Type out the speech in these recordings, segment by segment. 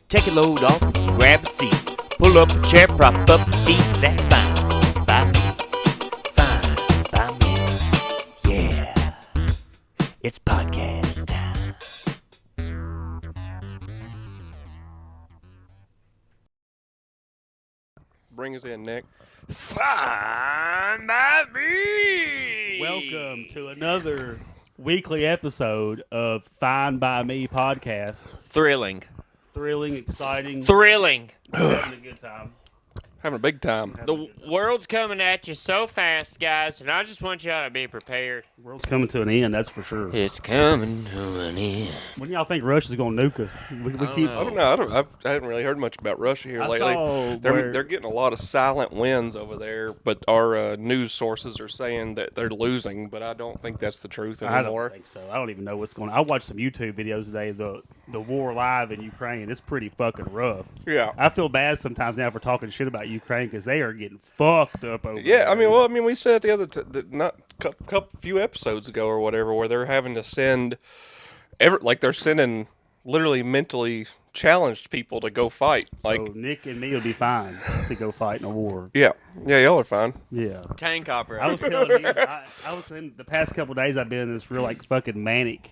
Take a load off, grab a seat. Pull up a chair, prop up your feet. That's fine by me. Fine by me. Yeah. It's podcast time. Bring us in, Nick. Fine by me. Welcome to another weekly episode of Fine by Me podcast. Thrilling. Thrilling, exciting, Thrilling. having a good time. Having a big time. The world's coming at you so fast, guys, and I just want y'all to be prepared. The world's coming to an end, that's for sure. It's coming to an end. When y'all think Russia's going to nuke us? We keep. I don't know. I haven't really heard much about Russia here I lately. saw They're getting a lot of silent wins over there, but our news sources are saying that they're losing, but I don't think that's the truth I anymore. don't think so. I don't even know what's going on. I watched some YouTube videos today. The war live in Ukraine. It's pretty fucking rough. Yeah. I feel bad sometimes now for talking shit about Ukraine because they are getting fucked up over Yeah, there. we said the other not few episodes ago or whatever, where they're having to send they're sending literally mentally challenged people to go fight. Like, So Nick and me will be fine to go fight in a war. yeah, y'all are fine. Yeah. Tank operator. I was telling you, I was in the past couple of days. I've been in this real fucking manic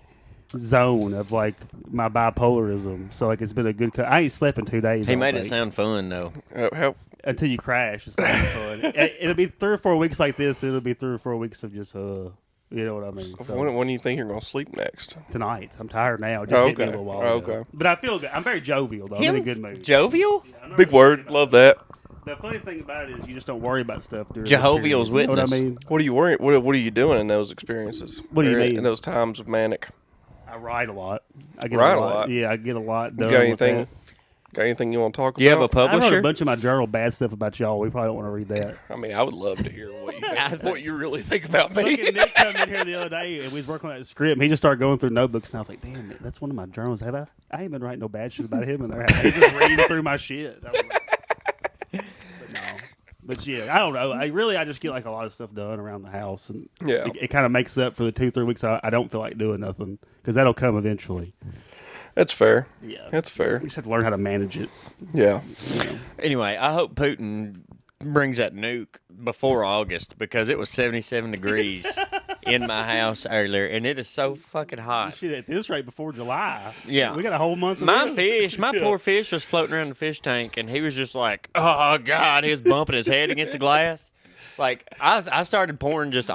zone of my bipolarism. So it's been a good. I ain't slept in 2 days. He I don't made it think. sound fun, though. How Until you crash. It's not fun. It'll be 3 or 4 weeks like this. It'll be 3 or 4 weeks of just you know what I mean. So, when do you think you're gonna sleep next? tonight, I'm tired now. It just hit me a Okay. little while ago. Okay. But I feel good. I'm very jovial though. I'm in a good mood. Jovial? I'm not Big really worried word. about Love it. that. The funny thing about it is you just don't worry about stuff during Jehovah's this period. You know what I Witness. mean? What are you worrying? What are you doing in those experiences? What do you Or mean? in those times of manic? I write a lot. I get Write a a lot. lot? Yeah, I get a lot done. You got with anything? that. Got anything you want to talk about? Do you have a I wrote publisher? a bunch of my journal bad stuff about y'all. We probably don't want to read that. I mean, I would love to hear what you think, what you really think about me. Look at Nick come in here the other day, and we was working on that script. And he just started going through notebooks, and I was like, "Damn, Nick, that's one of my journals. Have I? I ain't been writing no bad shit about him in there. He's just reading through my shit." I was like, but no, but yeah, I don't know. I just get a lot of stuff done around the house, and Yeah. it kind of makes up for the 2-3 weeks I don't feel like doing nothing because that'll come eventually. That's fair. Yeah, That's fair. we just have to learn how to manage it. Yeah. Anyway, I hope Putin brings that nuke before August because it was 77 degrees in my house earlier, and it is so fucking hot. Shit, at this rate, before July, Yeah. we got a whole month. Of My this. poor fish was floating around the fish tank, and he was just like, "Oh God!" He was bumping his head against the glass. Like I started pouring just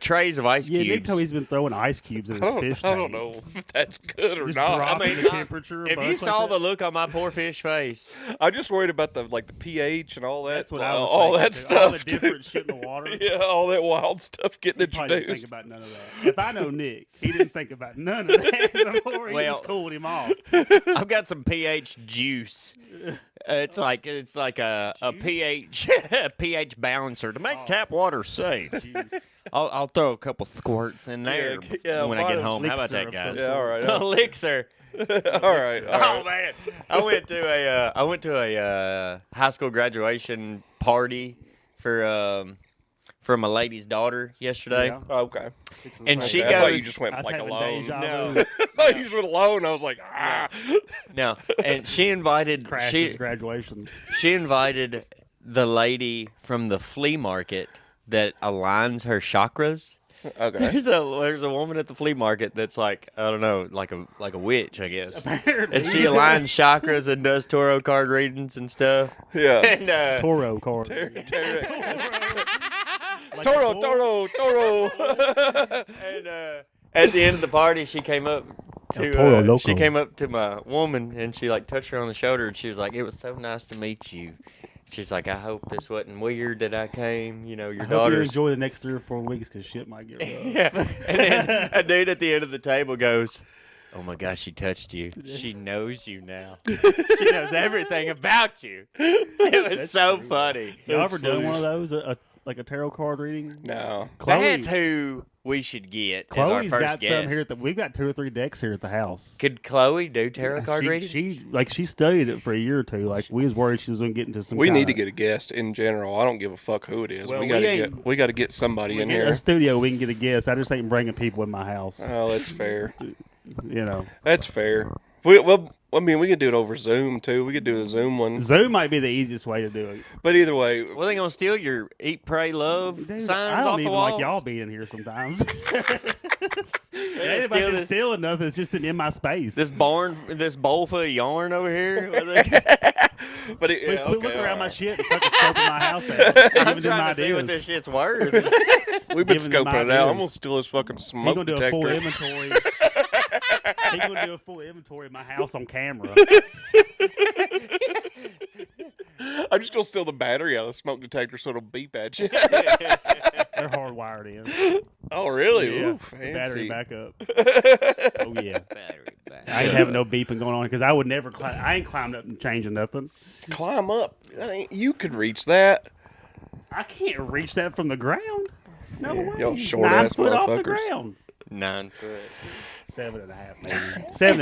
trays of ice Yeah, Nick cubes. told me he's been throwing ice cubes in his fish I tank. don't know if that's good or Just not. dropping the temperature. a If bunch you like saw that. the look on my poor fish face, I'm just worried about the pH and all that. That's what I was all thinking, that too. stuff. All the dude. different shit in the water. Yeah, all that wild stuff getting He probably didn't think introduced. about none of that. If I know Nick, he didn't think about none of that before he Well- just cooled him off. I've got some pH juice. It's like a pH a pH balancer to make tap water safe. I'll throw a couple squirts in there yeah, when I get might home. How about elixir that, of guys? some Yeah, all right. Elixir. all right. Oh man, I went to a high school graduation party for my lady's daughter yesterday, Yeah. Okay. and she Okay, I thought you goes just went I was like having alone. deja no, vu. I thought you just went alone. I was like, ah. no, and she invited Crashes graduations. she invited the lady from the flea market that aligns her chakras. Okay. There's a woman at the flea market that's like, I don't know, like a witch, I guess. Apparently. And she aligns chakras and does tarot card readings and stuff. Yeah. And Toro card. Like a bull. Toro. and at the end of the party, she came up Toro to Loco. she came up to my woman and she touched her on the shoulder and she was like, "It was so nice to meet you." She's like, "I hope this wasn't weird that I came. You know, your I hope you daughter's." enjoy the next 3 or 4 weeks because shit might get rough. Yeah. And then a dude at the end of the table goes, "Oh my gosh, she touched you. She knows you now. She knows everything about you." It was That's so true. funny. Y'all ever That's done funny. one of those? Like a tarot card reading? No. That's who we should get as our Chloe's first got some guest. here. We've got 2 or 3 decks here at the house. Could Chloe do tarot card she, reading? she studied it for a year or two. Like we was worried she was going to get into some. We need to get a guest in general. I don't give a fuck who it is. Well, we got to get somebody in a here. studio. We can get a guest. I just ain't bringing people in my house. Oh, that's fair. You know. That's fair. Well, I mean, we could do it over Zoom too. We could do a Zoom one. Zoom might be the easiest way to do it. But either way, Well, they gonna steal your eat, pray, love Dude, I signs don't off the even wall? like y'all being here sometimes. Steal Anybody this- stealing nothing. It's just in my space. This bowl full of yarn over here. but it, yeah, Quit okay, looking around my alright. shit and fucking scoping my house out. I'm Giving them trying to see what ideas. this shit's worth. We've been giving them scoping it out. ideas. I'm gonna steal this fucking He's smoke gonna do a detector. full inventory. He's gonna do a full inventory of my house on camera. I'm just gonna steal the battery out of the smoke detector so it'll beep at you. They're hardwired in. Oh, really? Yeah, Ooh, the battery fancy. backup. Oh yeah. Battery back. I ain't having no beeping going on because I would never climb. I ain't climbed up and changing nothing. Climb up. That ain't, you could reach that. I can't reach that from the ground. No way. y'all short 9 ass foot off the motherfuckers. ground. 9 foot. 7.5 maybe.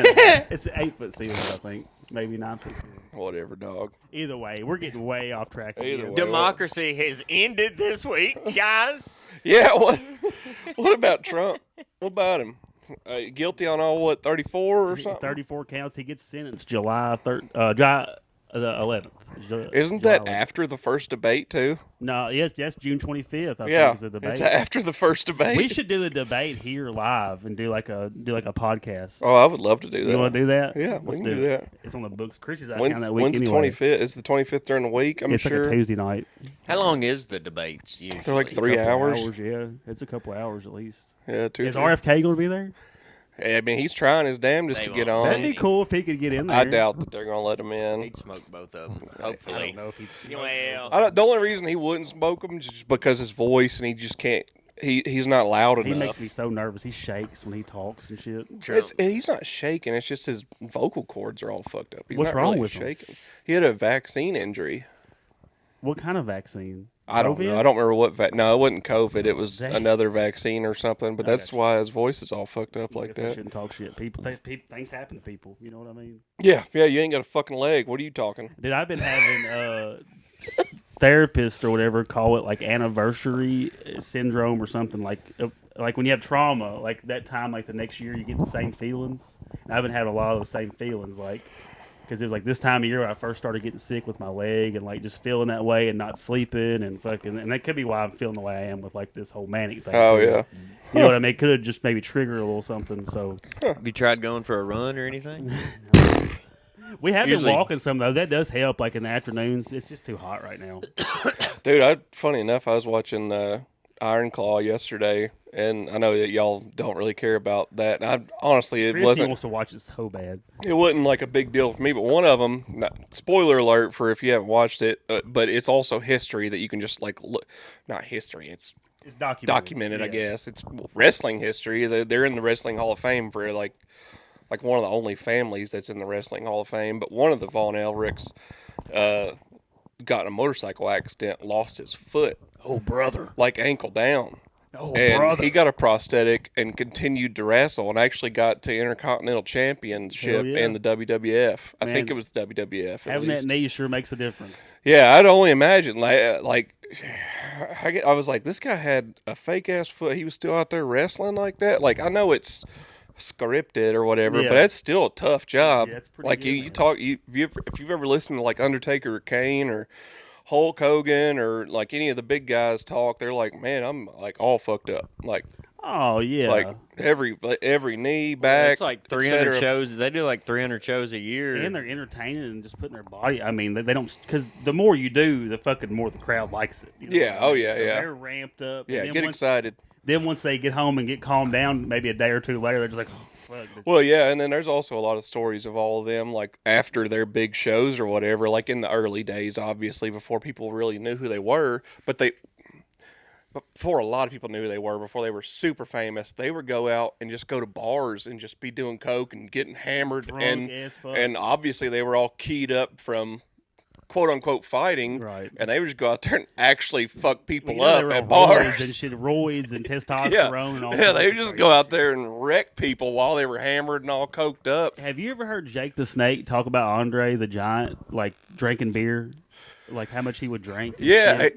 7.5. It's an 8-foot ceiling, I think. Maybe 9-foot ceiling. Whatever, dog. Either way, we're getting way off track. Either again. way. Democracy has ended this week, guys. Yeah. What about Trump? What about him? Guilty on all 34 or something? 34 counts. He gets sentenced July the 11th. Isn't July that 11th. after the first debate too? No, yes, that's June 25th. I Yeah, think is the debate. it's after the first debate. We should do the debate here live and do like a podcast. Oh, I would love to do that. You want to do that? Yeah, we Let's can do it. that. It's on the books. Chrissy's out of town When's that week the anyway. 25th? Is the 25th during the week? I'm It's sure. like a Tuesday night. How long is the debates usually? They're like 3 Couple hours. Yeah, it's a couple hours at least. Yeah, 2. Is 3. RFK going to be there? I mean, he's trying his damnedest They to get won't. on. That'd be cool if he could get in there. I doubt that they're gonna let him in. He'd smoke both of them, I hopefully. don't know if he's. Well, The only reason he wouldn't smoke him is just because his voice, and he just can't. He's not loud He enough. makes me so nervous. He shakes when he talks and shit. He's not shaking. It's just his vocal cords are all fucked up. He's What's not wrong really with him? shaking. He had a vaccine injury. What kind of vaccine? I don't know. COVID? I don't remember what. No, it wasn't COVID. It was Dang. another vaccine or something. But I that's gotcha. why his voice is all fucked up I like guess I that. shouldn't talk shit. People, things happen to people. You know what I mean? Yeah. You ain't got a fucking leg. What are you talking? Dude, I've been having therapists or whatever call it like anniversary syndrome or something like when you have trauma, like that time, like the next year, you get the same feelings. And I've been having a lot of those same feelings, like. Because it was like this time of year when I first started getting sick with my leg and like just feeling that way and not sleeping and fucking, and that could be why I'm feeling the way I am with like this whole manic thing. Oh too. yeah. You know what I mean? Could have just maybe triggered a little something. So have you tried going for a run or anything? we have Usually- been walking some though. That does help. Like in the afternoons, it's just too hot right now. Dude, funny enough, I was watching Iron Claw yesterday, and I know that y'all don't really care about that. And honestly, it Christy wasn't. wants to watch it so bad. It wasn't like a big deal for me, but one of them, spoiler alert for if you haven't watched it, but it's also history that you can just like look. Not history, it's It's documented. documented, I Yeah. guess. It's wrestling history. They're in the Wrestling Hall of Fame for like one of the only families that's in the Wrestling Hall of Fame. But one of the Von Elrichs got in a motorcycle accident, lost his foot, Oh brother. like ankle down. Oh And brother. he got a prosthetic and continued to wrestle and actually got to Intercontinental Championship Hell yeah. in the WWF. I think Man, it was the WWF at Having least. that knee sure makes a difference. Yeah, I'd only imagine. Like I was like, this guy had a fake ass foot. He was still out there wrestling like that. Like I know it's scripted or whatever, Yeah. but that's still a tough job. Yeah, it's pretty like good, you man. talk, if you've ever listened to like Undertaker or Kane or Hulk Hogan or like any of the big guys talk, they're like, man, I'm like all fucked up. Like Oh yeah. like every knee, back. It's like et 300 cetera. shows. They do like 300 shows a year. And they're entertaining and just putting their body. I mean, they don't because the more you do, the fucking more the crowd likes it. You know Yeah, what I mean? oh, yeah, So yeah. They're ramped up. Yeah, and get excited. Then once they get home and get calmed down, maybe a day or two later, they're just like, oh, fuck. Well, yeah, and then there's also a lot of stories of all of them, like after their big shows or whatever, like in the early days, obviously, before people really knew who they were. But before a lot of people knew who they were, before they were super famous, they would go out and just go to bars and just be doing coke and getting hammered, Drunk as fuck. and obviously they were all keyed up from quote unquote fighting, Right. and they would just go out there and actually fuck people Well, you know, up they at were on roids bars. and shit, roids and testosterone Yeah, and all. yeah, sorts they of would just crazy go out there and wreck people while they were hammered and all coked up. Have you ever heard Jake the Snake talk about Andre the Giant, like drinking beer, like how much he would drink? and Yeah,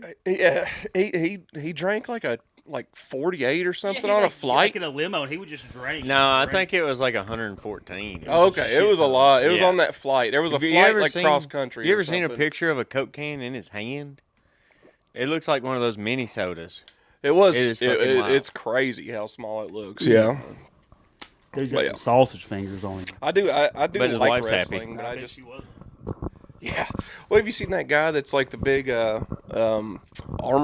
shit? he drank like a like 48 or something Yeah, on a like flight. in a limo, and he would just drink. No, I think it was like 114. Oh, okay, it was a lot. It was Yeah. on that flight. There was a Have you flight ever like seen- cross country. You or ever seen a something. picture of a Coke can in his hand? It looks like one of those mini sodas. It was. It is fucking wild. It's crazy how small it looks. Yeah, He's got But some yeah. sausage fingers on him. I do. I do But his like wife's happy. wrestling, but I bet just she wasn't. yeah. Well, have you seen that guy that's like the big arm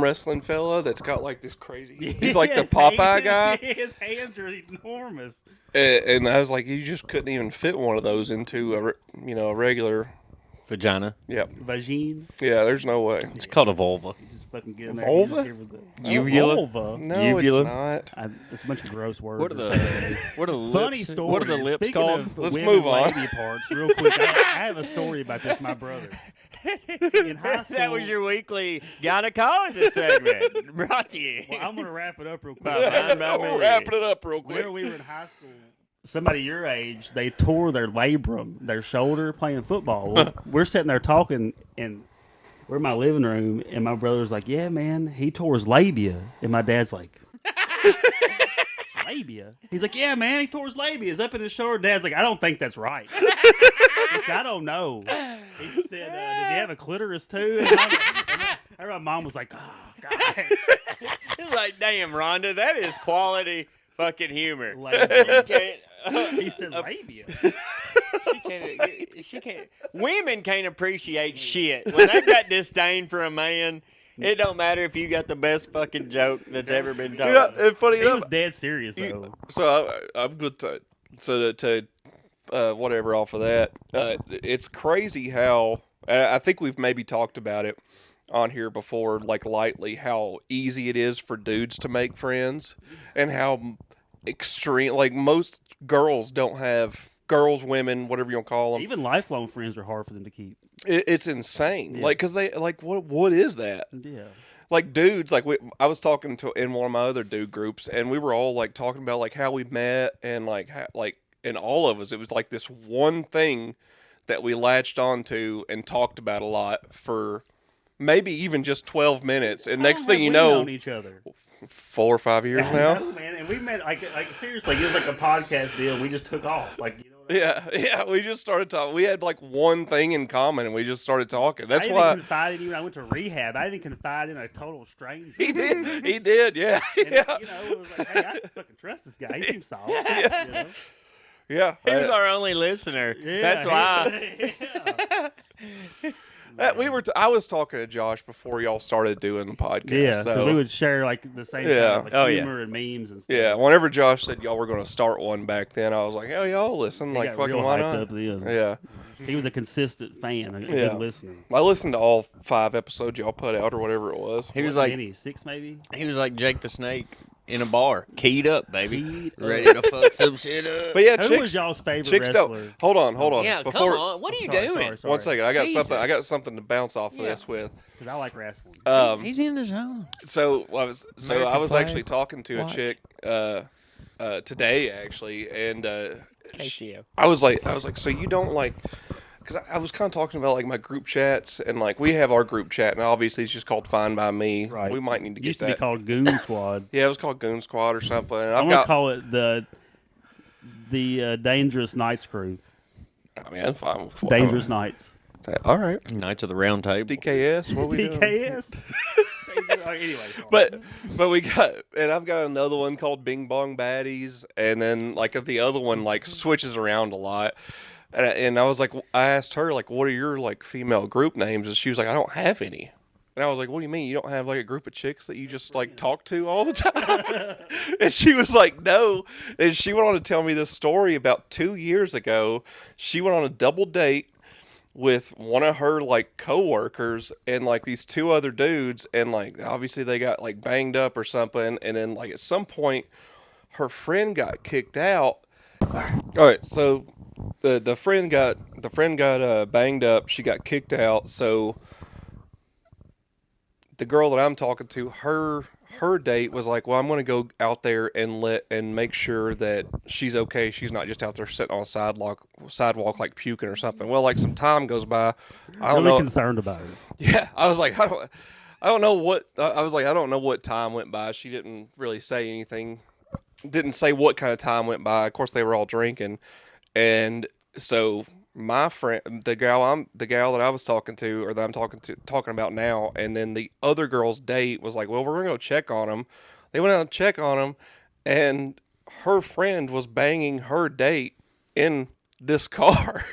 wrestling fella that's got like this crazy? He's like the His Popeye hands- guy, His hands are enormous. and I was like, you just couldn't even fit one of those into a regular. Vagina. Yep. Vagine. Yeah. There's no way. It's called a vulva. Just fucking get in there. Vulva? You just give her the- Uvula? Vulva. No, Uvula? it's not. It's a bunch of gross words. What are or the something. what are the Funny lips? story. What are the lips Speaking called? Of Let's women move on. lady parts, real quick. I have a story about this. My brother. In high school. That was your weekly gynecologist segment. Brought to you. Well, I'm gonna wrap it up real quick. We're wrapping it up real quick. Where we were in high school, somebody your age, they tore their labrum, their shoulder, playing football. Well, we're sitting there talking, and we're in my living room, and my brother's like, "Yeah, man, he tore his labia," and my dad's like, "Labia?" He's like, "Yeah, man, he tore his labia. It's up in his shoulder." Dad's like, "I don't think that's right." He's like, I don't know. He said, "Did he have a clitoris too?" And my mom was like, "Oh God." It's like, damn, Rhonda, that is quality fucking humor. Labia. Can't- He said labia. she can't. Women can't appreciate shit. When they've got disdain for a man, it don't matter if you got the best fucking joke that's ever been told. Yeah, and funny He enough, was dead serious though. so I'm good to whatever off of that. It's crazy how I think we've maybe talked about it on here before, like lightly, how easy it is for dudes to make friends, and how extreme. Like most girls don't have women, whatever you want to call them. Even lifelong friends are hard for them to keep. It's insane. Yeah. Like, cause they like what is that? Yeah. Like dudes, like I was talking to in one of my other dude groups, and we were all like talking about like how we met, and like and all of us, it was like this one thing that we latched onto and talked about a lot for maybe even just 12 minutes, and next thing you know, known each other 4 or 5 years I now. know, man, and we met like seriously, it was like a podcast deal. And we just took off, like you know. What I mean? Yeah, we just started talking. We had like one thing in common, and we just started talking. That's I why even confided in you. I went to rehab. I even confided in a total stranger. he did. Yeah, And, yeah, You know, it was like, hey, I fucking trust this guy. He seems solid. You know? yeah. He was our only listener. Yeah, That's why. Yeah. I was talking to Josh before y'all started doing the podcast. Yeah, 'cause so we would share like the same Yeah. kind of, like, Oh, yeah. humor and memes and stuff. yeah, whenever Josh said y'all were going to start one back then, I was like, "Hell, y'all listen, He like got fucking real why hyped not?" up then. Yeah, He was a consistent fan, a Yeah. good listener. I listened to all 5 episodes y'all put out or whatever it was. He was What like many? 6 maybe. he was like Jake the Snake in a bar, keyed up, baby, Keyed up. ready to fuck some shit up. But yeah, Who chicks, was y'all's favorite chicks wrestler? don't. Hold on. Yeah, Before come on. What are you Sorry, doing? sorry. one second, I got Jesus. something. I got something to bounce off of Yeah. this with. Because I like wrestling. He's in the zone. So I was American actually flag. talking to Watch. a chick today actually, and KCO. I was like, so you don't like, because I was kind of talking about like my group chats, and like we have our group chat, and obviously it's just called Find by Me. Right. We might need to It get used that. to be called Goon Squad. Yeah, it was called Goon Squad or something. And I'm I've gonna got. call it the Dangerous Nights Crew. I mean, I'm fine with what. Dangerous Nights. All right. Knights of the Round Table. DKS. What we doing? DKS. Anyway, sorry. But we got, and I've got another one called Bing Bong Baddies, and then like the other one like switches around a lot. And I was like, I asked her like, what are your like female group names? And she was like, I don't have any. And I was like, what do you mean you don't have like a group of chicks that you just like talk to all the time? And she was like, no. And she went on to tell me this story about 2 years ago. She went on a double date with one of her like coworkers and like these 2 other dudes, and like obviously they got like banged up or something, and then like at some point her friend got kicked out. All right, so the friend got banged up, she got kicked out, so the girl that I'm talking to, her date was like, well, I'm going to go out there and make sure that she's okay. She's not just out there sitting on a sidewalk like puking or something. Well, like some time goes by. I don't really know. concerned about it. Yeah, I was like, I don't know what I was like. I don't know what time went by. She didn't really say anything. Didn't say what kind of time went by. Of course, they were all drinking, and so my friend, the gal that I was talking to, or that I'm talking about now, and then the other girl's date was like, "Well, we're gonna go check on him." They went out and check on him, and her friend was banging her date in this car.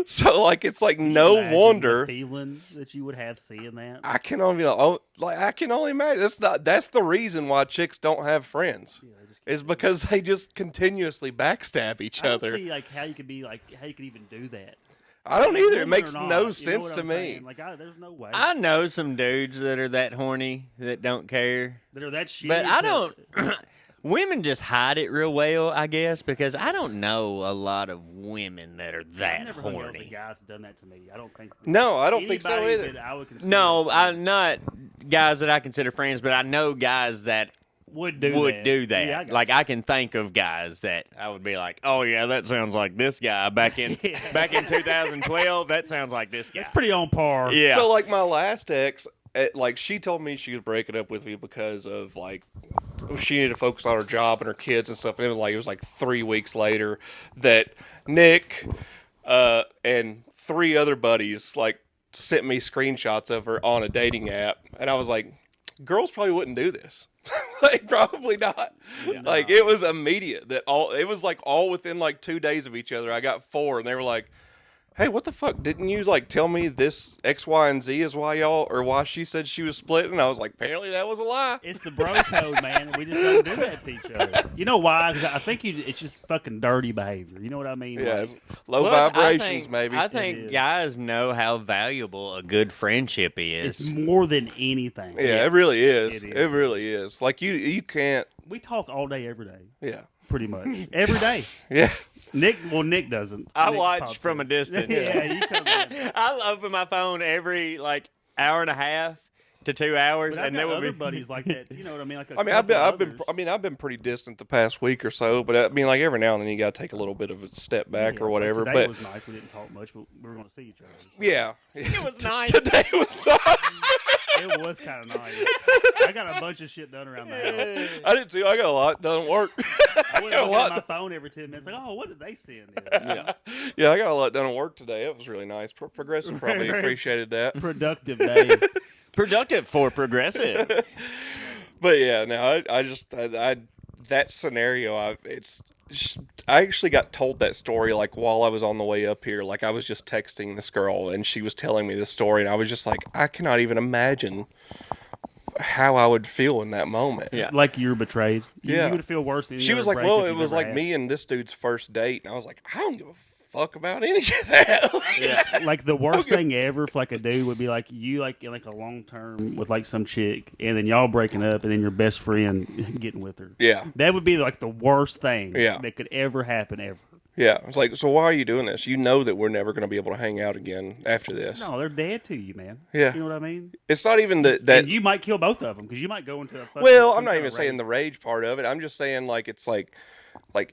So like, it's like no Imagine wonder. the feeling that you would have seeing that. I can only I can only imagine. That's the reason why chicks don't have friends. Yeah, they just Is because they just continuously backstab each I don't other. see like how you could even do that. I don't Like, either. It women makes or not, no you know sense what to I'm me. saying? Like, there's no way I know some dudes that are that horny that don't care. that are that shitty. But I to- don't. Women just hide it real well, I guess, because I don't know a lot of women that are I've that never hung out with a horny. guy that's done that to me. I don't think. No, I don't think so anybody either. that I would consider No, a friend I'm not guys that I consider friends, but I know guys that would do that. Yeah, I got Like I can think of guys that I would be like, oh yeah, that sounds like this guy back in Yeah. back in 2012. That sounds like this guy. It's pretty on par. Yeah. So like my last ex, like she told me she was breaking up with me because of like she needed to focus on her job and her kids and stuff. And it was like 3 weeks later that Nick and 3 other buddies like sent me screenshots of her on a dating app, and I was like, girls probably wouldn't do this. Like probably not. Like it was immediate that it was like all within like 2 days of each other. I got 4, and they were like, hey, what the fuck? Didn't you like tell me this X, Y, and Z is why she said she was splitting? And I was like, apparently that was a lie. It's the bro code, man. And we just don't do that to each other. You know why? 'Cause I think it's just fucking dirty behavior. You know what I mean? Yeah, Like, it's low Plus, vibrations, maybe. I is. think guys know how valuable a good friendship it's is. more than anything. Yeah, it really is. It It, is. really is. Like you can't. We talk all day, every day, Yeah, pretty much every day. yeah. Nick doesn't. I Nick watch pops from in. a distance. Yeah, you come in. I'll open my phone every like hour and a half to 2 hours, But I've and got there will other be buddies like that. You know what I mean? Like a I mean, couple I've been pretty distant the past week or so, but I mean, like every now and then you got to take a little bit of a step back or whatever. Today But was nice. We didn't talk much, but we were going to see each other. yeah, It was nice. Today was nice. It was kind of nice. I got a bunch of shit done around the house. I did too. I got a lot done at work. I went got a looking at lot. my phone every 10 minutes. Like, oh, what did they send? Yeah, I got a lot done at work today. It was really nice. Progressive probably Right. appreciated that. Productive day. Productive for progressive. But yeah, no, I just that scenario. I actually got told that story like while I was on the way up here. Like I was just texting this girl and she was telling me this story, and I was just like, I cannot even imagine how I would feel in that moment. Yeah. Like you're betrayed. Yeah. You would feel worse than She any was other like, well, breakup it you've was ever like had. me and this dude's first date, and I was like, I don't give a fuck about any of that. Yeah. Like the worst Okay. thing ever for like a dude would be like you like in like a long term with like some chick, and then y'all breaking up, and then your best friend getting with her. Yeah. That would be like the worst thing Yeah. that could ever happen ever. Yeah. It's like, so why are you doing this? You know that we're never going to be able to hang out again after this. No, they're dead to you, man. Yeah. You know what I mean? It's not even that. And you might kill both of them because you might go into a fucking Well, I'm some not kind even of saying rage. the rage part of it. I'm just saying like it's like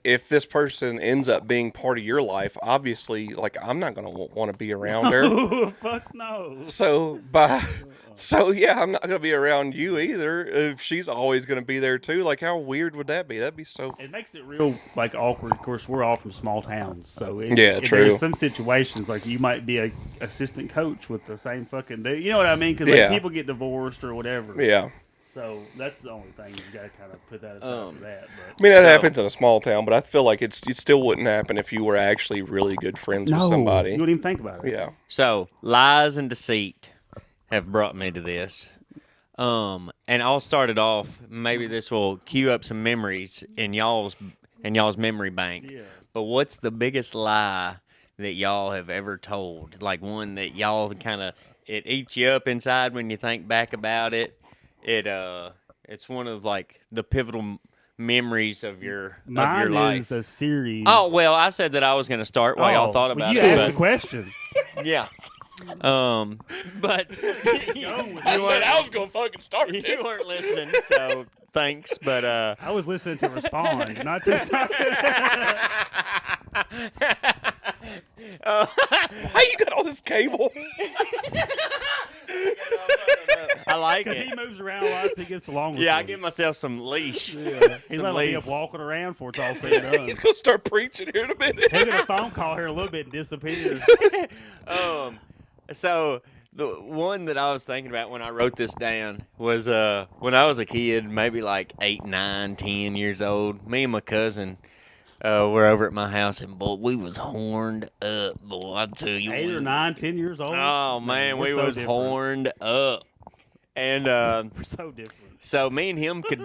if this person ends up being part of your life, obviously, like I'm not gonna want to be around her. Oh, fuck no. So yeah, I'm not gonna be around you either. If she's always gonna be there too, like how weird would that be? That'd be so. It makes it real like awkward. Of course, we're all from small towns, so Yeah, true. There's some situations like you might be a assistant coach with the same fucking dude. You know what I mean? Because like, Yeah. people get divorced or whatever. Yeah, So that's the only thing you got to kind of put that aside for that. I But mean that So- happens in a small town, but I feel like it still wouldn't happen if you were actually really good friends with somebody. you wouldn't even think about it. Yeah, So lies and deceit have brought me to this. And all started off. Maybe this will cue up some memories in y'all's memory bank. Yeah. But what's the biggest lie that y'all have ever told? Like one that y'all kind of it eats you up inside when you think back about it. It's one of like the pivotal memories of your Mine life. is a series. Oh well, I said that I was going to start while y'all thought well, about you it. asked but- the question. yeah. But you I was gonna fucking start it. you weren't listening, so thanks. But I was listening to respond, not to. Why you got all this cable? I like Because it. he moves around a lot, so he gets the long. Yeah, I give myself some leash. Yeah. He's some letting me leash. up walking around before it's all said and done. He's gonna start preaching here in a minute. He'll get a phone call here in a little bit and disappear. So the one that I was thinking about when I wrote this down was when I was a kid, maybe like 8, 9, 10 years old. Me and my cousin were over at my house, and boy, we was horned up, boy. I tell you, 8 or 9, 10 years old. Oh man, we're we so was different. horned up, and We're so different. so me and him could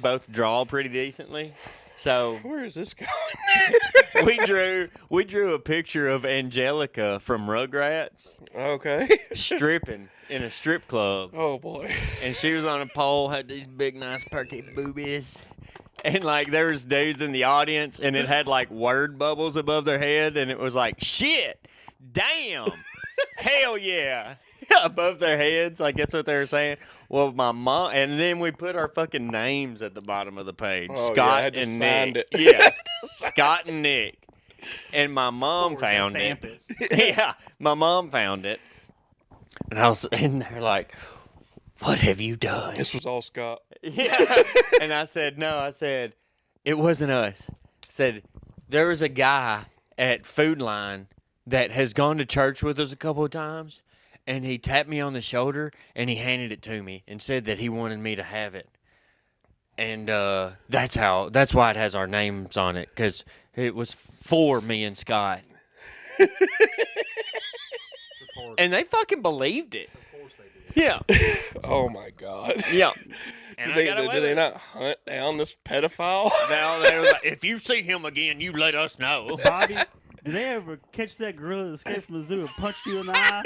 both draw pretty decently. So Where is this going? we drew a picture of Angelica from Rugrats Okay. stripping in a strip club, Oh boy. and she was on a pole, had these big, nice, perky boobies, and like there was dudes in the audience, and it had like word bubbles above their head, and it was like shit, damn, hell yeah. Above their heads, like that's what they were saying. Well, my mom, and then we put our fucking names at the bottom of the page, Oh, yeah, I Scott had to and sign Nick. it. Yeah, Scott and Nick. And my mom Or found stamp it. Yeah, my mom found it, and I was in there like, "What have you done?" This was all Scott. Yeah, and I said, "No," I said, "It wasn't us." I said, "There was a guy at Food Line that has gone to church with us a couple of times." And he tapped me on the shoulder, and he handed it to me and said that he wanted me to have it. And that's why it has our names on it, because it was for me and Scott. And they fucking believed it. Of course they did. Yeah. Oh my God. Yeah. And Did I got away they with it. not hunt down this pedophile? Now they was like, if you see him again, you let us know. Bobby, did they ever catch that gorilla that escaped from the zoo and punched you in the eye?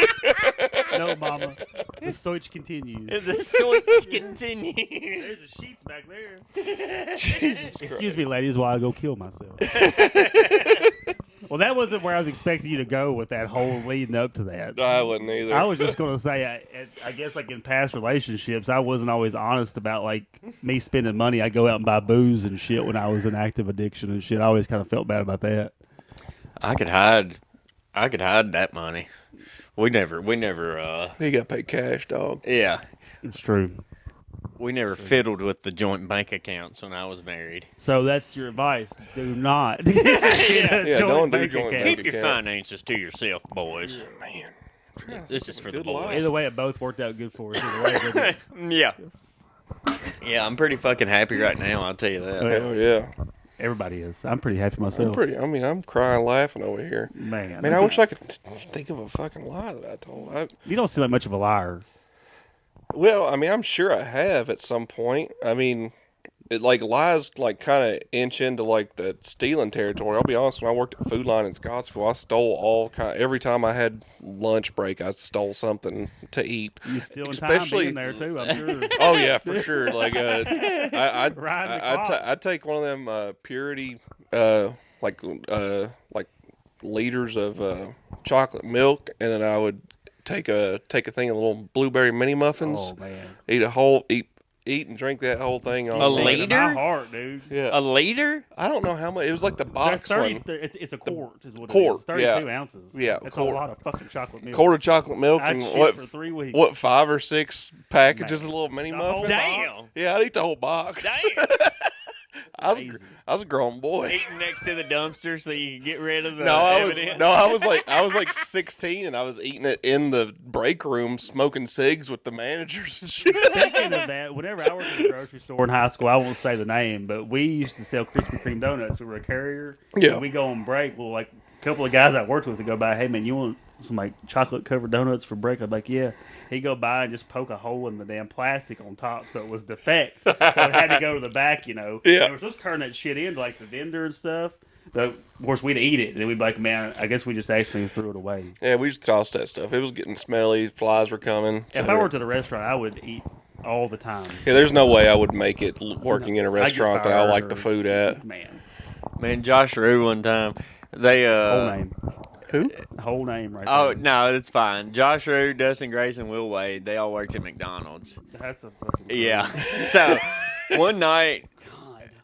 No, Mama. The search continues. The search continues. There's the sheets back there. Jesus Excuse me, ladies, while I go kill myself. Well, that wasn't where I was expecting you to go with that whole leading up to that. I wouldn't either. I was just going to say, I guess like in past relationships, I wasn't always honest about like me spending money. I go out and buy booze and shit when I was in active addiction and shit. I always kind of felt bad about that. I could hide that money. We never You got paid cash, dog. yeah. It's true. We never fiddled with the joint bank accounts when I was married. So that's your advice. Do not. Yeah, don't do joint account. bank Keep your account. finances to yourself, boys. Man. This is for the Good boys. life. Either way, it both worked out good for us. Either way, didn't it? Yeah. Yeah, I'm pretty fucking happy right now, I'll tell you that. Hell yeah. Everybody is. I'm pretty happy myself. I'm crying laughing over here. Man, Man, I wish I could think of a fucking lie that I told. you don't seem like much of a liar. Well, I mean, I'm sure I have at some point. I mean, it like lies like kind of inch into like the stealing territory. I'll be honest, when I worked at Food Line in Scottsville, I stole every time I had lunch break, I stole something to eat. You still in Especially- time being there too, I'm sure. Oh yeah, for sure. Like Riding the clock. I'd take one of them purity like liters of chocolate milk, and then I would take a thing of little blueberry mini muffins. Oh man, Eat and drink that whole thing. A Speaking of my liter? heart, dude. Yeah. A liter? I don't know how much. It was like the There's box 30 one. It's a quart, is what quart, it is. 32 yeah. ounces. Yeah, that's quart. a lot of fucking chocolate milk. Quart of chocolate milk I'd and shit for 3 weeks. what 5 or 6 packages Man. of little mini The whole muffins. box? Damn. Yeah, I'd eat the whole box. Damn. Crazy. I was a grown boy. Eating next to the dumpster so you can get rid of the evidence. I was like 16 and I was eating it in the break room, smoking cigs with the managers and shit. Speaking of that, whenever I worked at a grocery store in high school, I won't say the name, but we used to sell Krispy Kreme donuts. We were a carrier. Yeah. And we go on break. Well, like a couple of guys I worked with would go by, hey man, you want some like chocolate covered donuts for break? I'm like, yeah. He'd go by and just poke a hole in the damn plastic on top so it was defect. So it had to go to the back, you know. Yeah. And we're supposed to turn that shit in to like the vendor and stuff. But of course, we'd eat it, and then we'd be like, man, I guess we just accidentally threw it away. Yeah, we just tossed that stuff. It was getting smelly. Flies were coming. If I worked at a restaurant, I would eat all the time. Yeah, there's no way I would make it working in a I'd get restaurant that I fired like the or- food at. Man, Man, Josh Rue one time, they whole name. Who? Whole name right Oh there. no, it's fine. Josh Rue, Dustin Grace, and Will Wade, they all worked at McDonald's. That's a fucking... Yeah. So one night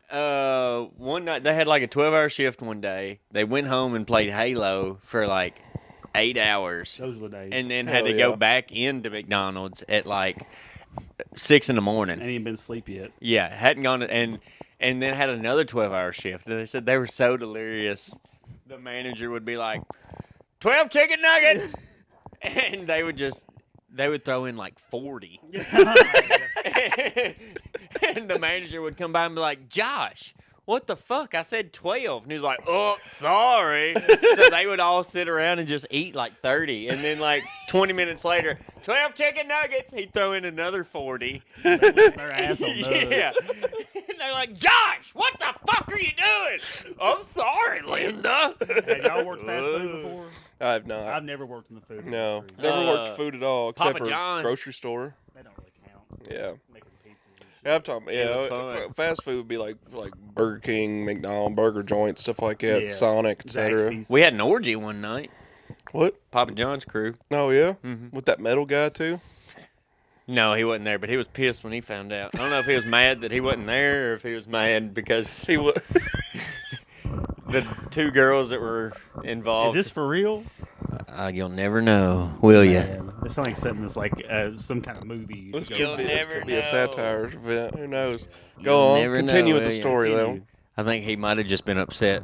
God. they had like a 12-hour shift one day. They went home and played Halo for like 8 hours, Those were the days. and then Hell had to go yeah. back into McDonald's at like 6 in the morning. Ain't even been asleep yet. Yeah, hadn't gone to, and then had another 12-hour shift. And they said they were so delirious. The manager would be like, 12 chicken nuggets, and they would throw in like 40. And the manager would come by and be like, Josh, what the fuck? I said 12. And he was like, oh, sorry. So they would all sit around and just eat like 30. And then like 20 minutes later, 12 chicken nuggets. He'd throw in another 40. Their ass on nuts. Yeah. And they're like, Josh, what the fuck are you doing? I'm sorry, Linda. Have y'all worked fast food before? I have not. I've never worked in the food No, industry. never worked food at all except Papa for John's. grocery store. They don't really count. Yeah. Making pizzas and shit. Yeah, I'm talking. It was Yeah, fun. fast food would be like Burger King, McDonald's, burger joints, stuff like that, Yeah. Sonic, etc. Zaxby's. We had an orgy one night. What? Papa John's crew. Oh yeah, Mhm. with that metal guy too. No, he wasn't there, but he was pissed when he found out. I don't know if he was mad that he wasn't there or if he was mad because He was. the two girls that were involved. Is this for real? You'll never know, will you? Man, it sounds like something that's like some kind of movie. This to You'll could be, this never could be a know. satire event. Who knows? You'll Go on. never know, Continue with will the ya? story though. Continue. I think he might have just been upset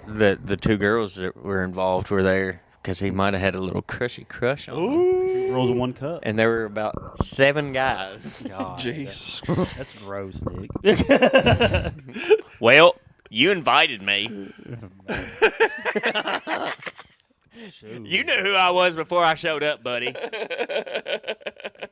that the two girls that were involved were there because he might have had a little crushy crush on them. Two girls in one cup. And there were about 7 guys. God, Jesus. that's gross, Nick. Well, you invited me. Shoot. You knew who I was before I showed up, buddy.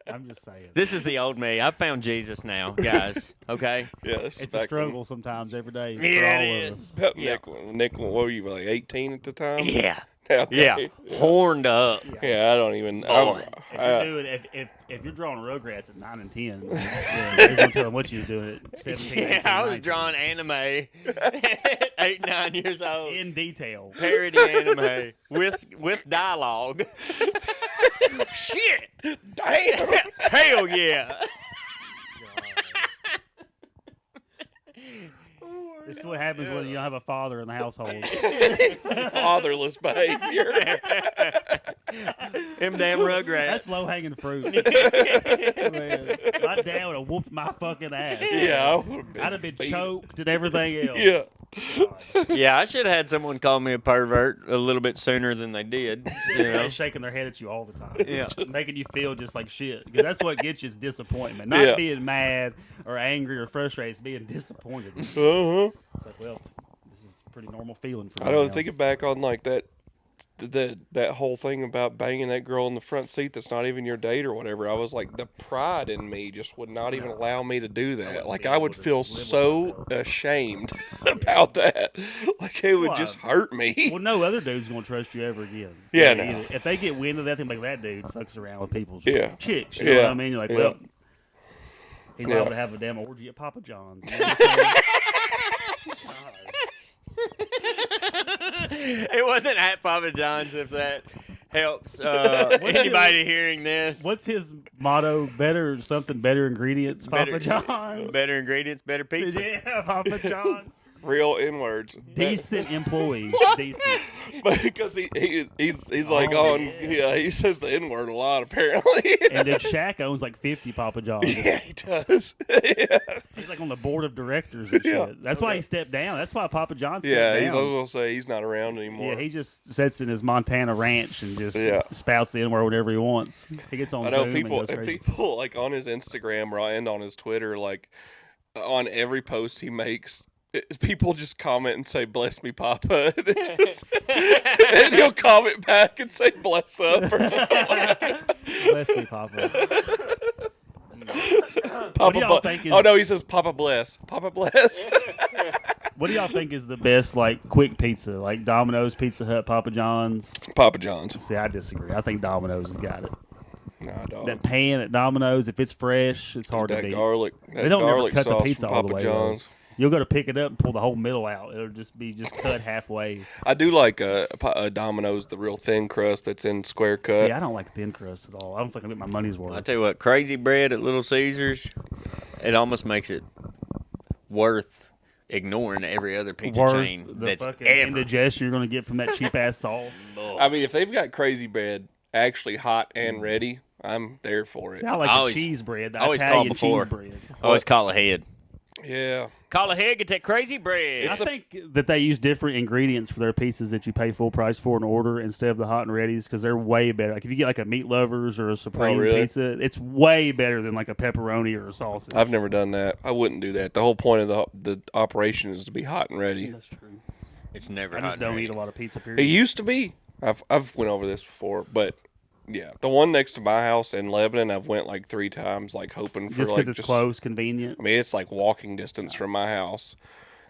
I'm just saying. This is the old me. I've found Jesus now, guys. Okay? Yeah, this is It's a back struggle sometimes every day for Yeah, all it of is. us. When, Yeah. Nick, what were you like 18 at the time? Yeah. Okay. Yeah. Horned up. Yeah, I don't even. Boy. If you're doing, if you're drawing Rugrats at 9 and 10, yeah, you're gonna tell them what you was doing at 17. Yeah, 18, I was 19. drawing anime at 8, 9 years old. in detail. Parody anime with dialogue. Shit! Damn. Hell yeah! This is what happens when you don't have a father in the household. Fatherless behavior. Them damn Rugrats. That's low hanging fruit. Man, my dad would have whooped my fucking ass. Yeah, I would've I'd have been beat- choked and everything else. Yeah. Yeah, I should have had someone call me a pervert a little bit sooner than they did. You know? They're shaking their head at you all the time. Yeah. Making you feel just like shit. Because that's what gets you is disappointment. Not Yeah. being mad or angry or frustrated. It's being disappointed. It's Uh-huh. like, well, this is a pretty normal feeling for me. I know. now. Thinking back on like that whole thing about banging that girl in the front seat that's not even your date or whatever. I was like, the pride in me just would not even allow me to do that. wouldn't Like be I would able to feel live with so myself. ashamed about that. Like it would Well, just hurt me. Well, no other dude's gonna trust you ever again. Yeah, Like, no. either- If they get wind of that, thing like that dude fucks around with people's Yeah. chicks. You know Yeah. what I mean? You're like, Yeah. well, he's Yeah. liable to have a damn orgy at Papa John's. You know what I'm saying? It wasn't at Papa John's, if that helps anybody hearing this. What's his motto? Better something, better ingredients. Better- Papa John's. Better ingredients, better pizza. Yeah, Papa John's. Real N-words. Decent employees. Decent. Because he's like Oh, on yeah. He says the N-word a lot apparently. And then Shaq owns like 50 Papa John's. Yeah, he does. Yeah. He's like on the board of directors and Yeah. shit. That's why he stepped down. That's why Papa John stepped Yeah, down. I was gonna say he's not around anymore. Yeah, he just sits in his Montana ranch and just Yeah. spouts the N-word whatever he wants. He gets on I know Zoom people and goes crazy. people like on his Instagram and on his Twitter, like on every post he makes, people just comment and say "Bless me, Papa," and, and he'll comment back and say "Bless up" or something. Bless me, Papa. Papa y'all bless. think is- Oh no, he says "Papa bless." Papa bless. What do y'all think is the best, like, quick pizza? Like Domino's, Pizza Hut, Papa John's? Papa John's. See, I disagree. I think Domino's has got it. Nah, dog. That pan at Domino's, if it's fresh, it's hard to that beat. garlic. That They don't never garlic cut the sauce pizza from all the Papa way, though. John's. You'll go to pick it up and pull the whole middle out. It'll just be cut halfway. I do like a Domino's, the real thin crust that's in square cut. See, I don't like thin crust at all. I don't think I get my money's worth. I tell you what, crazy bread at Little Caesars, it almost makes it worth ignoring every other pizza Worth chain the that's fucking ever. indigestion you're gonna get from that cheap ass sauce. I mean, if they've got crazy bread actually hot and ready, I'm there for it. Sound like I the always- cheese bread, the always called Italian before. cheese bread. Always call ahead. Yeah. Call ahead, get that crazy bread. I think that they use different ingredients for their pizzas that you pay full price for in order instead of the hot and readies because they're way better. Like if you get like a meat lovers or a supreme really? pizza, it's way better than like a pepperoni or a sausage. I've never done that. I wouldn't do that. The whole point of the operation is to be hot and ready. That's true. It's never I hot just and don't ready. eat a lot of pizza. It Period. used to be. I've went over this before, but yeah, the one next to my house in Lebanon, I've went like 3 times, like hoping for Just like because it's close, convenient. I mean, it's like walking distance from my house,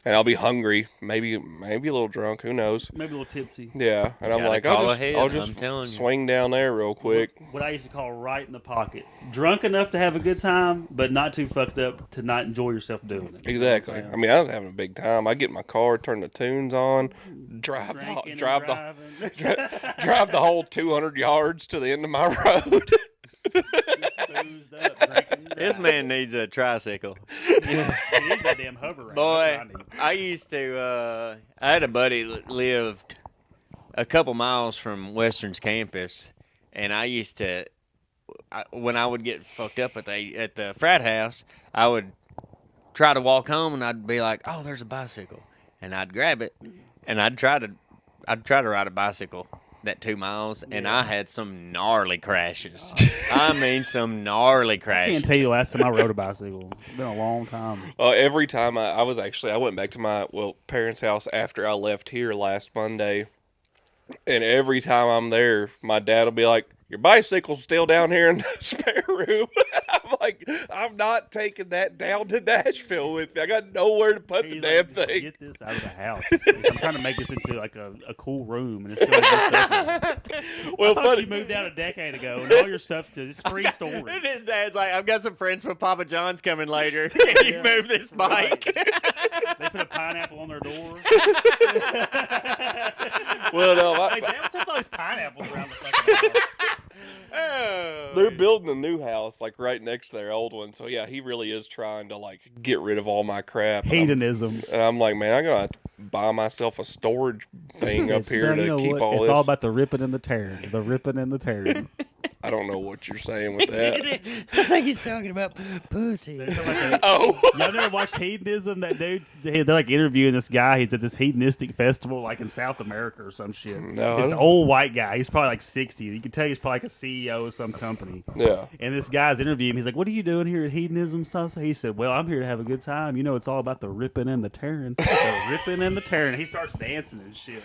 and I'll be hungry, maybe a little drunk, who knows? Maybe a little tipsy. Yeah, and I'm gotta like, call I'll ahead, just I'm telling you. swing down there real quick. What I used to call right in the pocket. Drunk enough to have a good time, but not too fucked up to not enjoy yourself doing it. Exactly. I mean, I was having a big time. I get in my car, turn the tunes on, drive Drinking and drive driving. drive the whole 200 yards to the end of my road. Boozed up, drinking and This driving. man needs a tricycle. It is that damn hover round. Boy, That's what I need. I used to. I had a buddy that lived a couple miles from Western's campus, and I used to. When I would get fucked up at the frat house, I would try to walk home, and I'd be like, "Oh, there's a bicycle," and I'd grab it, and I'd try to ride a bicycle that 2 miles, and I had some gnarly crashes. I mean, some gnarly I crashes. can't tell you the last time I rode a bicycle. It's been a long time. Every time I went back to my parents' house after I left here last Monday, and every time I'm there, my dad will be like, "Your bicycle's still down here in the spare room." I'm like, "I'm not taking that down to Nashville with me. I got nowhere to put the He's damn like, "Just thing." Get this out of the house. I'm trying to make this into like a cool room, and it's still good stuff. in it. Well, I thought funny. you moved out a decade ago, and all your stuff's still just free storage. And his dad's like, I've got some friends from Papa John's coming later. Can you move this bike? They put a pineapple on their door. Well, no, Hey, Dad, what's up with all these pineapples around the fucking house? they're building a new house like right next to their old one. So yeah, he really is trying to like get rid of all my crap. And Hedonism. I'm like, man, I'm gonna have to buy myself a storage thing up here Son, you to know keep what? all It's this. all about the ripping and the tearing. The ripping and the tearing. I don't know what you're saying with that. I think he's talking about pussy. Oh, Y'all never watched Hedonism? That dude, they're like interviewing this guy. He's at this hedonistic festival, like in South America or some shit. No, This I don't- old white guy. He's probably like 60. You can tell he's probably like a CEO of some company. yeah. And this guy's interviewing him. He's like, "What are you doing here at Hedonism?" So he said, "Well, I'm here to have a good time. You know, it's all about the ripping and the tearing. The ripping and the tearing." He starts dancing and shit.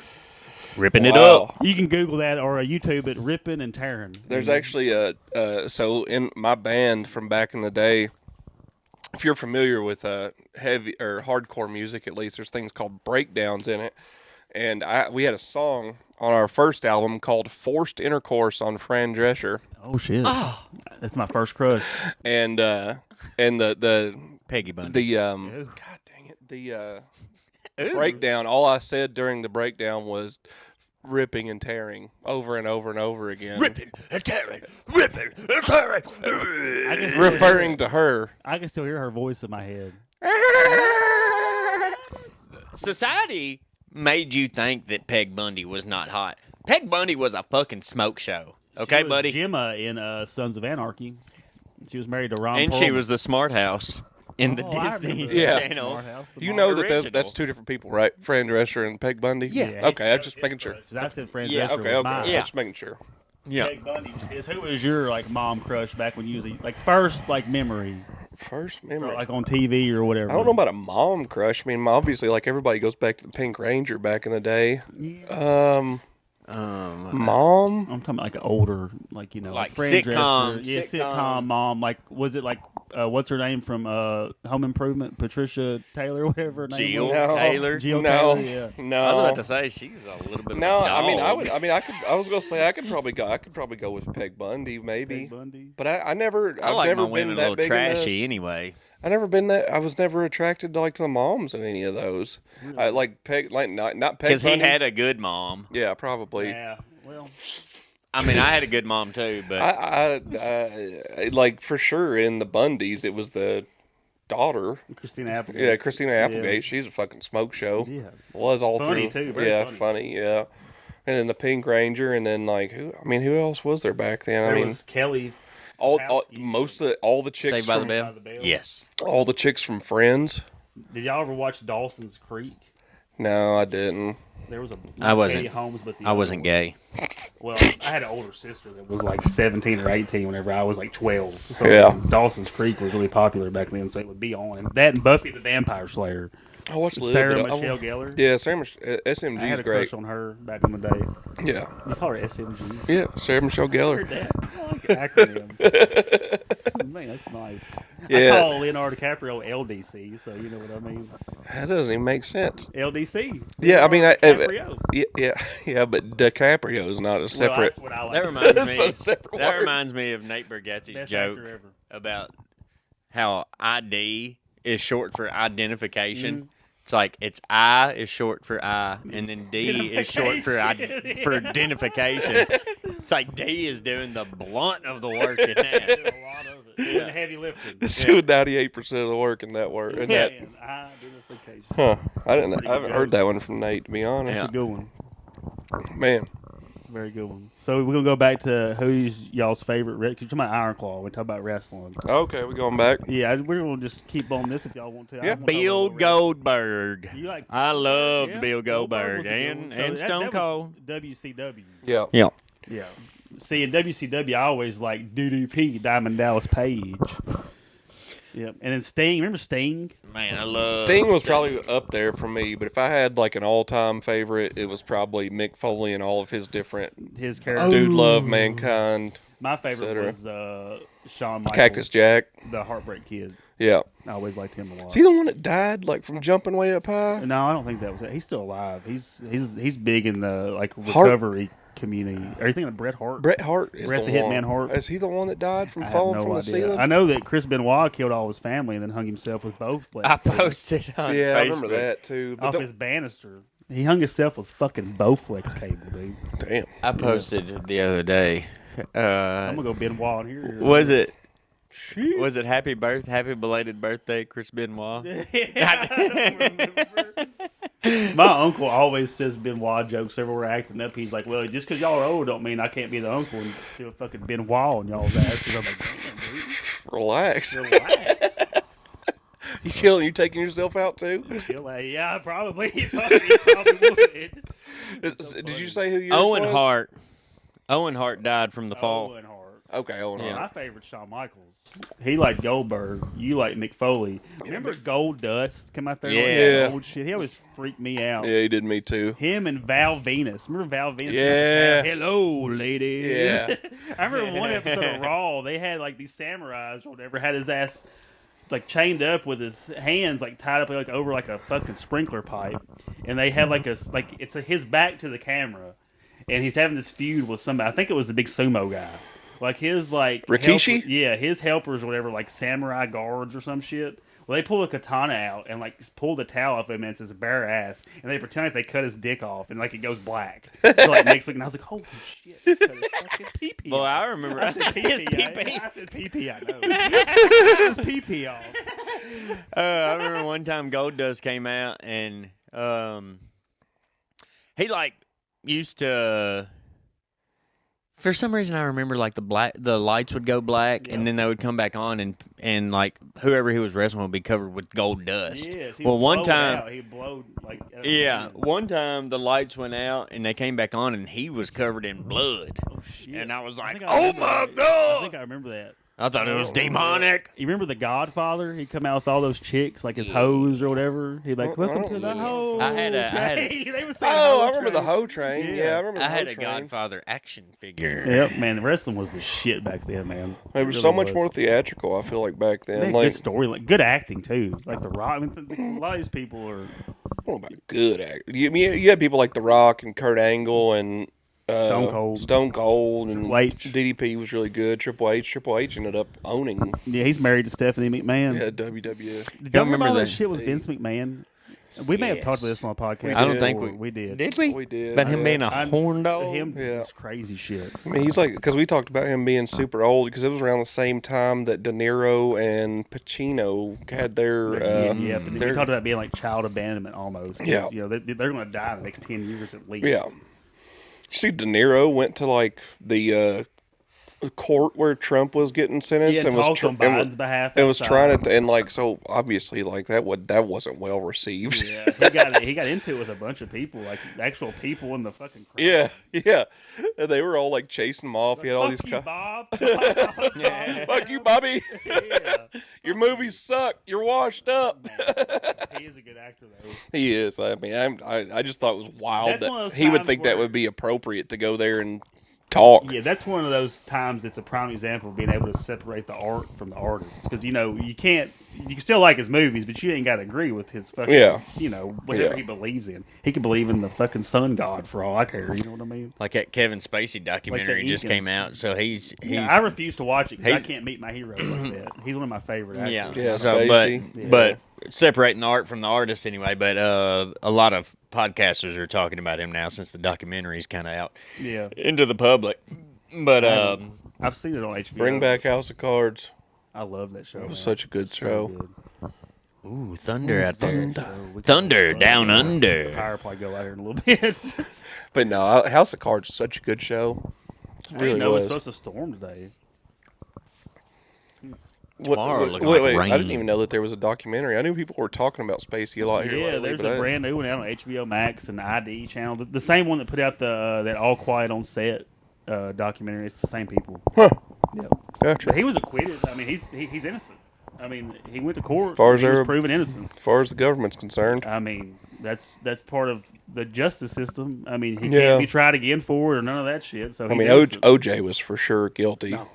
Ripping it Wow. up. You can Google that or YouTube it, ripping and tearing. There's actually so in my band from back in the day, if you're familiar with heavy or hardcore music, at least there's things called breakdowns in it, and we had a song on our first album called "Forced Intercourse" on Fran Drescher, Oh shit! That's my first crush. and the Peggy Bundy. the God dang it, the breakdown. All I said during the breakdown was ripping and tearing over and over and over again, Ripping and tearing, ripping and tearing. I can still referring to her. I can still hear her voice in my head. Society made you think that Peg Bundy was not hot. Peg Bundy was a fucking smoke show. Okay, She was buddy? Gemma in Sons of Anarchy. She was married to Ron. And she Perlman. was the smart house in the Oh, I Disney remember Yeah. that. Channel. Smart House, the You Mom. know that Original. that's two different people, right? Fran Drescher and Peg Bundy. Yeah. Okay, I'm just making sure. 'Cause I said Fran Yeah. Drescher Okay, was okay. mine. Yeah. Just making sure. Yeah. Peg Bundy was his. Who was your like mom crush back when you was like first like memory, First or, memory. like on TV or whatever? I don't know about a mom crush. I mean, obviously, like everybody goes back to the Pink Ranger back in the day. Mom. I'm talking about like an older, like Like Fran sitcom- Drescher. Yeah, sitcom. sitcom mom. Like, was it like what's her name from Home Improvement? Patricia Taylor, whatever her name Jill was. No. Taylor. Jill No, Taylor, yeah. no. I was about to say she's a little bit. No, of a I mean, dog. I was gonna say I could probably go with Peg Bundy, maybe. Peg Bundy. But I never, I I've like never my been women a that little big trashy anyway. I was never attracted to like to the moms in any of those. I like Peg, like not Peg Because he Bundy. had a good mom. Yeah, probably. Yeah. Well, I mean, I had a good mom too, but I like for sure in the Bundys it was the daughter. Christina Applegate. Yeah, Christina Applegate. Yeah. She's a fucking smoke show. Yeah. Was all Funny, through. too, very Yeah, funny. Yeah. And then the Pink Ranger, and then like who? I mean, who else was there back then? There I mean, was Kelly. all Kapowski. all the chicks Saved by the from Bell. Bell. Yes. all the chicks from Friends. Did y'all ever watch Dawson's Creek? No, I didn't. There was a I wasn't. Katie Holmes, but the I other wasn't one. gay. Well, I had an older sister that was like 17 or 18 whenever I was like 12. So Yeah. Dawson's Creek was really popular back then, so it would be on. That and Buffy the Vampire Slayer. I watched a little Sarah bit. Michelle Gellar. Yeah, Sarah I had SMG's a great. crush on her back in the day. Yeah, You call her SMG? yeah, Sarah Michelle I Gellar. heard that. I like the acronym. Man, that's nice. I Yeah. call Leonardo DiCaprio LDC, so you know what I mean. That doesn't even make sense. LDC. Yeah, I mean, DiCaprio. yeah, but DiCaprio is not a Well, separate. that's what I like. That reminds That's me. a separate That word. reminds me of Nate Bargatze's Best joke actor ever. about how ID is short for identification. Mm-hmm. It's like it's I is short for I, and then D is short for for identification. It's like D is doing the blunt of the work in Did that. a lot of it. Doing the heavy lifting. It's doing 98% of the work in that word. In that, And identification. huh? I didn't. Pretty I haven't good heard joke. that one from Nate. To be honest, Yeah. That's a good one. man. Very good one. So we're gonna go back to who's y'all's favorite. Because you're talking about Iron Claw. We talk about wrestling. Okay, we going back. Yeah, we're gonna just keep on this if y'all want to. Yeah. I won't talk Bill about wrestling. Goldberg. You like? I loved Yeah, Bill Goldberg was a good and one. So and that Stone was Cold. WCW. Yeah. Yeah. Yeah. See, in WCW, I always like DDP, Diamond Dallas Page. Yep. And then Sting. Remember Sting? Man, I love Sting was probably up there for me, but if I had like an all-time favorite, it was probably Mick Foley and all of his different His character. Dude Love, Mankind, My favorite etc. was Shawn Michaels, Cactus Jack. the Heartbreak Kid. Yeah. I always liked him a lot. Is he the one that died like from jumping way up high? No, I don't think that was it. He's still alive. He's big in the like Hart- recovery community. Are you thinking of Bret Hart? Bret Hart is Bret the the one. Hitman Hart? Is he the one that died from I have falling no from the idea. ceiling? I know that Chris Benoit killed all his family and then hung himself with both I flex cables posted on Yeah, I remember Facebook. that too. But off his banister. He hung himself with fucking Bowflex cable, dude. damn. I posted the other day. I'm gonna go Benoit in here. Was it? Was it happy belated birthday, Chris Benoit? My uncle always says Benoit jokes everywhere we're acting up. He's like, well, just because y'all are old don't mean I can't be the uncle and do a fucking Benoit on y'all's asses. I'm like, damn, Relax. dude, relax. You taking yourself out too? Chill out. Yeah, probably. He probably would. Did you say who yours Owen was? Hart. Owen Hart died from the fall. Owen Hart. Okay, Owen Yeah. Hart. My favorite Shawn Michaels. He liked Goldberg. You like Mick Foley. Remember Gold Dust come out there? Yeah. Like that old shit. He always freaked me out. Yeah, he did me too. Him and Val Venus. Remember Val Venus? Yeah. Hello, lady. Yeah. I remember one episode of Raw. They had like these samurais or whatever had his ass like chained up with his hands like tied up like over like a fucking sprinkler pipe, and they had like his back to the camera, and he's having this feud with somebody. I think it was the big sumo guy. Like his like Rikishi? his helpers or whatever, like samurai guards or some shit. Well, they pull a katana out and like pull the towel off him, and it's his bare ass, and they pretend like they cut his dick off, and like it goes black. So like next week, and I was like, holy shit, they cut his fucking pee-pee Well, off. I remember I said his pee-pee. pee-pee. I said pee-pee. I know. Cut his pee-pee off. I remember one time Goldust came out and he like used to. For some reason, I remember like the lights would go black, Yeah. and then they would come back on, and like whoever he was wrestling would be covered with gold dust. Yes, he Well, would one blow it time- out. He blowed like Yeah, one time the lights went out and they came back on, and he was covered in blood, Oh shit! and I was I like, think I "Oh remember my that. I god!" think I remember that. I thought it was demonic. You remember The Godfather? He'd come out with all those chicks, like his hoes or whatever. He'd be like, I "Welcome don't to the know. hoe I had a- train." They would say Oh, hoe I remember the train. Hoe Train. Yeah, I remember the I had Hoe a Train. Godfather action figure. Yep, man, the wrestling was the shit back then, man. It was It so really much was. more theatrical, I feel like, back They then. had Like, good story, like good acting too. Like The Rock. I mean, a lot of these people are I don't know about good act. You had people like The Rock and Kurt Angle and Stone Cold. and Triple H. DDP was really good. Triple H ended up owning Yeah, he's married to Stephanie McMahon. WWF. Did Don't y'all remember all remember that that. shit with Vince McMahon? We may have talked about this on the podcast. I don't think we did. Did we? We did. About him being a I- horn dog? Him, Yeah. it's crazy shit. I mean, he's like, because we talked about him being super old, because it was around the same time that De Niro and Pacino had their. Yeah, but we their- talked about being like child abandonment almost. Yeah. You know, they're going to die in the next 10 years at least. Yeah. You see, De Niro went to like the court where Trump was getting sentenced Yeah, and was talked on and Biden's behalf. it was outside. trying to, and like, so obviously like that wasn't well received. Yeah, he got into it with a bunch of people, like actual people in the fucking crowd. Yeah. And they were all like chasing him off. He had all these Fuck you, Bob. fuck you, Bobby. Yeah. Your movies suck. You're washed up. He is a good actor though. He is. I mean, I just thought it was wild That's one of that those he would times think that where- would be appropriate to go there and talk. Yeah, that's one of those times that's a prime example of being able to separate the art from the artist. Because, you know, you can still like his movies, but you ain't got to agree with his fucking, you know, whatever Yeah. he believes in. He can believe in the fucking sun god for all I care, you know what I mean? Like that Kevin Spacey documentary just Incans. came out, so he's Yeah, I refuse to watch it because I he's- can't meet my heroes like that. He's one of my favorite actors. yeah. Yeah, So, Spacey. but separating the art from the artist anyway. But a lot of podcasters are talking about him now since the documentary's kind of out Yeah. into the public. But I've seen it on HBO. Bring back House of Cards. I love that show. It was man. such a good show. good. ooh, thunder out there. So we Thunder can- down under. Fire probably go out here in a little bit. But no, House of Cards is such a good show. It I really didn't know it was was. supposed to storm today. Tomorrow looking wait, like I didn't rain. even know that there was a documentary. I knew people were talking about Spacey a lot here Yeah, lately. there's but a brand new one out on HBO Max and the ID channel. The same one that put out the that All Quiet on Set documentary. It's the same people. Huh. Yep. Gotcha. But he was acquitted. I mean, he's innocent. I mean, he went to court. Far as he was they're- proven innocent. As far as the government's concerned. I mean, that's part of the justice system. I mean, he Yeah. can't be tried again for it or none of that shit. So I he's mean, innocent. OJ was for sure guilty. No,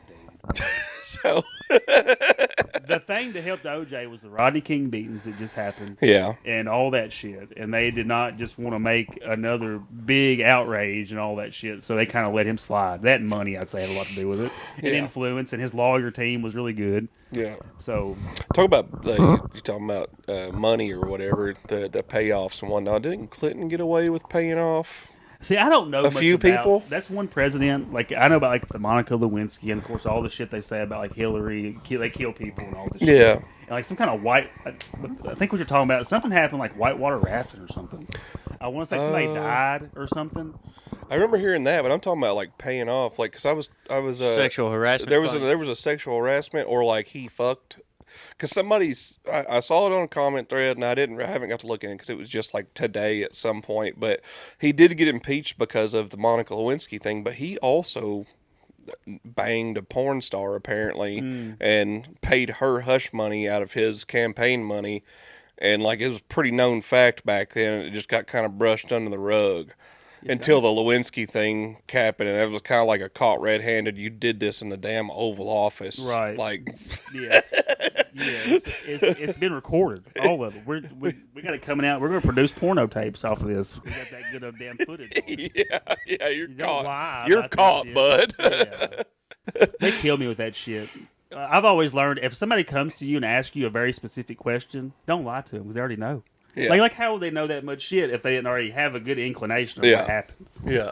dude. So, The thing that helped OJ was the Rodney King beatings that just happened. yeah. And all that shit. And they did not just want to make another big outrage and all that shit. So they kind of let him slide. That and money, I'd say, had a lot to do with it. And Yeah. influence. And his lawyer team was really good. Yeah. So, Talk about, you're talking about money or whatever, the payoffs and whatnot. Didn't Clinton get away with paying off? see, I don't know A much few about- people? That's one president. Like, I know about, like, the Monica Lewinsky and, of course, all the shit they say about, like, Hillary. They kill people and all this shit. Yeah. And, like, some kind of white... I think what you're talking about, something happened, like, whitewater rafting or something. I want to say somebody died or something. I remember hearing that, but I'm talking about like paying off, like because I was Sexual harassment. There was claim. there was a sexual harassment or like he fucked. Because I saw it on a comment thread and I haven't got to look in it because it was just like today at some point. But he did get impeached because of the Monica Lewinsky thing. But he also banged a porn star apparently and paid her hush money out of his campaign money. And like it was a pretty known fact back then. It just got kind of brushed under the rug. Until the Lewinsky thing happened, and it was kind of like a caught red-handed. You did this in the damn Oval Office, Right. Like, Yeah, it's been recorded, all of it. We got it coming out. We're going to produce porno tapes off of this. We got that good of damn footage. On it. yeah, you're You don't caught. lie You're about that caught, shit. bud. Yeah. They kill me with that shit. I've always learned if somebody comes to you and asks you a very specific question, don't lie to them because they already know. Yeah. Like how would they know that much shit if they didn't already have a good inclination of Yeah. what happened? Yeah.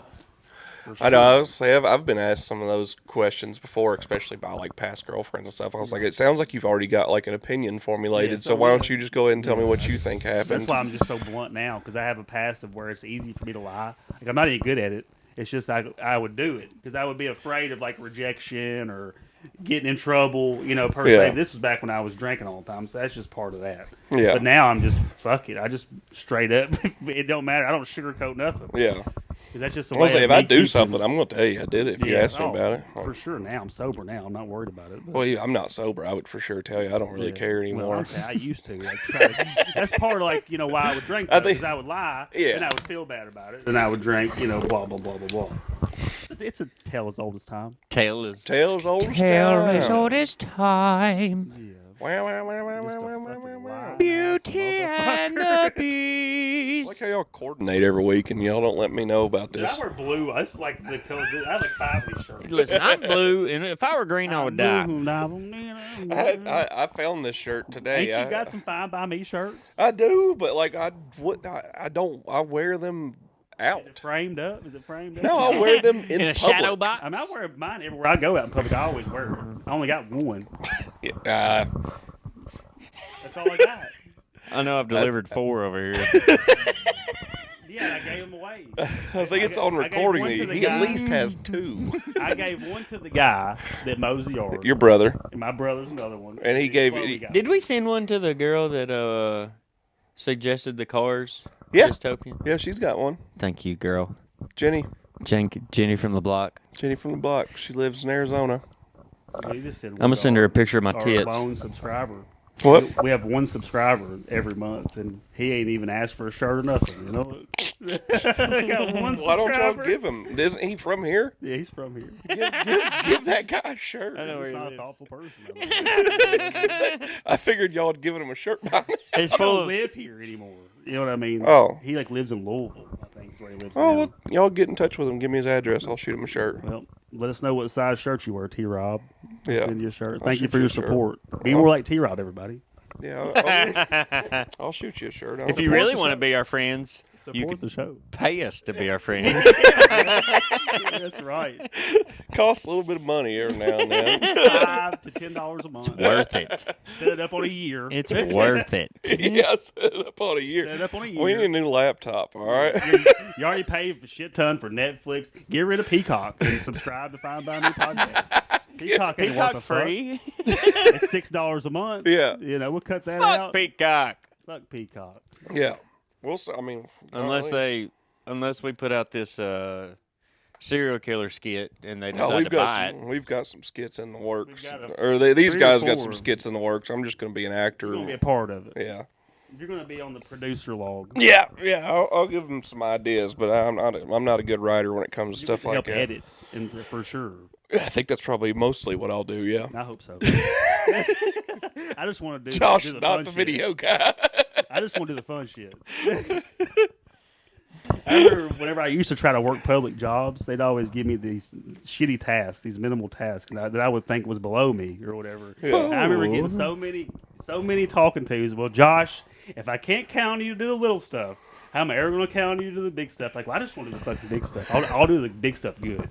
For I know. sure. I was say I've been asked some of those questions before, especially by like past girlfriends and stuff. I was like, it sounds like you've already got like an opinion formulated. Yeah, so so why yeah. don't you just go ahead and tell me what you think That's happened? why I'm just so blunt now because I have a past of where it's easy for me to lie. Like I'm not any good at it. It's just I would do it because I would be afraid of like rejection or getting in trouble, per Yeah. se. This was back when I was drinking all the time, so that's just part of that. Yeah. But now I'm just fuck it. I just straight up. It don't matter. I don't sugarcoat nothing. Yeah. 'Cause that's just the I'll way. say of if I me do keeping- something, I'm going to tell you I did it if you ask me oh, about it. For sure. Now I'm sober. Now I'm not worried about it. But, Well, yeah, I'm not sober. I would for sure tell you I don't really yeah. care Well, anymore. I'm saying I used to. Like, try to that's part of like why I would drink. I Because think- I would lie. Yeah. And I would feel bad about it. And I would drink. Blah blah blah blah blah. It's a tale as old as time. Tale is Tales old as tale as time. old as time. Yeah. Wow, wow, wow, wow, Just wow, a wow, fucking wow, wow. lie. Beauty and the I Beast. like how y'all coordinate every week and y'all don't let me know about Dude, this. I wear blue. That's like the color. I have like 5 of these shirts. Listen, I'm blue, and if I were green, I would die. I found this shirt today. Ain't you got some Fine By Me shirts? I do, but like I don't. I wear them out. Is it framed up? Is it framed up? No, I wear them in In a public. shadow box. I mean, I wear mine everywhere I go out in public. I always wear it. I only got one. Yeah, That's all I got. I know I've delivered 4 over here. Yeah, I gave them away. I think it's on I gave recording. one to the He at guy. least has 2. I gave one to the guy that mows the yard. Your brother, And my brother's another one. And he The gave- Chloe he- guy. Did we send one to the girl that suggested the cars? Yeah. Dystopia? yeah, she's got one. Thank you, girl. Jenny Jenny from the block. from the block. She lives in Arizona. We just said I'm gonna send her a picture of my our tits. own subscriber. What? We have one subscriber every month, and he ain't even asked for a shirt or nothing. You know, we got one Why don't y'all subscriber. give him? Isn't he from here? Yeah, he's from here. Give that guy a shirt. I know where He's he not a lives. thoughtful person. I figured y'all had given him a shirt by now. It's He full don't of. live here anymore. You know what I mean? Oh. He like lives in Louisville. I think is where he lives. Oh, now. well, y'all get in touch with him. Give me his address. I'll shoot him a shirt. Well, let us know what size shirt you wear, T. Rob. Yeah. Send you a shirt. I'll Thank you shoot for you your a shirt. support. Be more like T. Rob, everybody. Yeah, I'll shoot you a shirt. If you really want to be our friends, you Support could the show. pay us to be our friends. That's right. costs a little bit of money every now and then. $5 to $10 a month. Worth it. Set it up on a year. It's worth it. yeah, set it up on a year. Set it up on a year. We need a new laptop. All right. You already paid a shit ton for Netflix. Get rid of Peacock and subscribe to Fine By Me podcast. Peacock ain't worth Peacock a fuck. free. It's $6 a month. Yeah. You know, we'll cut that Fuck out. Peacock. Fuck Peacock. Yeah. We'll. I mean, Unless we put out this serial killer skit and they no, decide we've to got buy some, we've got some skits in the works. got Or these 3 or guys got 4. some skits in the works. I'm just going to be an actor. You're going to be a part of it. Yeah. You're going to be on the producer log. Yeah. I'll give them some ideas, but I'm not a good writer when it comes to You stuff get to like help that. edit, and for sure. I think that's probably mostly what I'll do. Yeah. I hope so. I just want to do Josh, do the not fun the shit. video guy. I just want to do the fun shit. I remember whenever I used to try to work public jobs, they'd always give me these shitty tasks, these minimal tasks that I would think was below me or whatever. Yeah. And I remember getting so many talking tos. Well, Josh, if I can't count you to do the little stuff, how am I ever going to count you to the big stuff? Like, well, I just want to do the fucking big stuff. I'll do the big stuff good,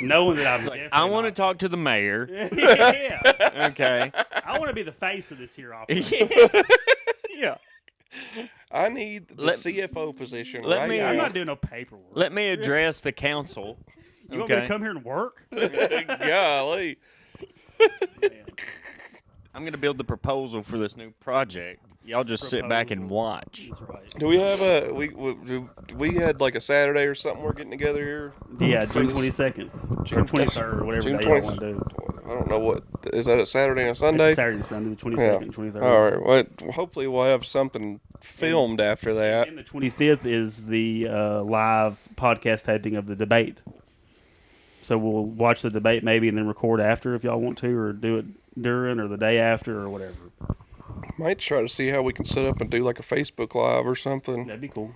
knowing that I'm. I want to talk to the mayor. Yeah, Okay. I want to be the face of this here office. Yeah. I need the Let- CFO position let right me- now. I'm not doing no paperwork. Let me address the council. You want me to Okay. come here and work? Golly. Man. I'm going to build the proposal for this new project. Y'all just sit back and watch. That's right. Do we have we had like a Saturday or something we're getting together here? Yeah, For June this- 22nd or June 23rd, or whatever June day you want to do. I don't know what is that a Saturday and a It's Sunday? Saturday and Sunday, the Yeah. 22nd, 23rd. All right. Well, hopefully we'll have something filmed after that. And the 25th is the live podcast taping of the debate. So we'll watch the debate maybe and then record after if y'all want to, or do it during or the day after or whatever. Might try to see how we can set up and do like a Facebook Live or something. That'd be cool.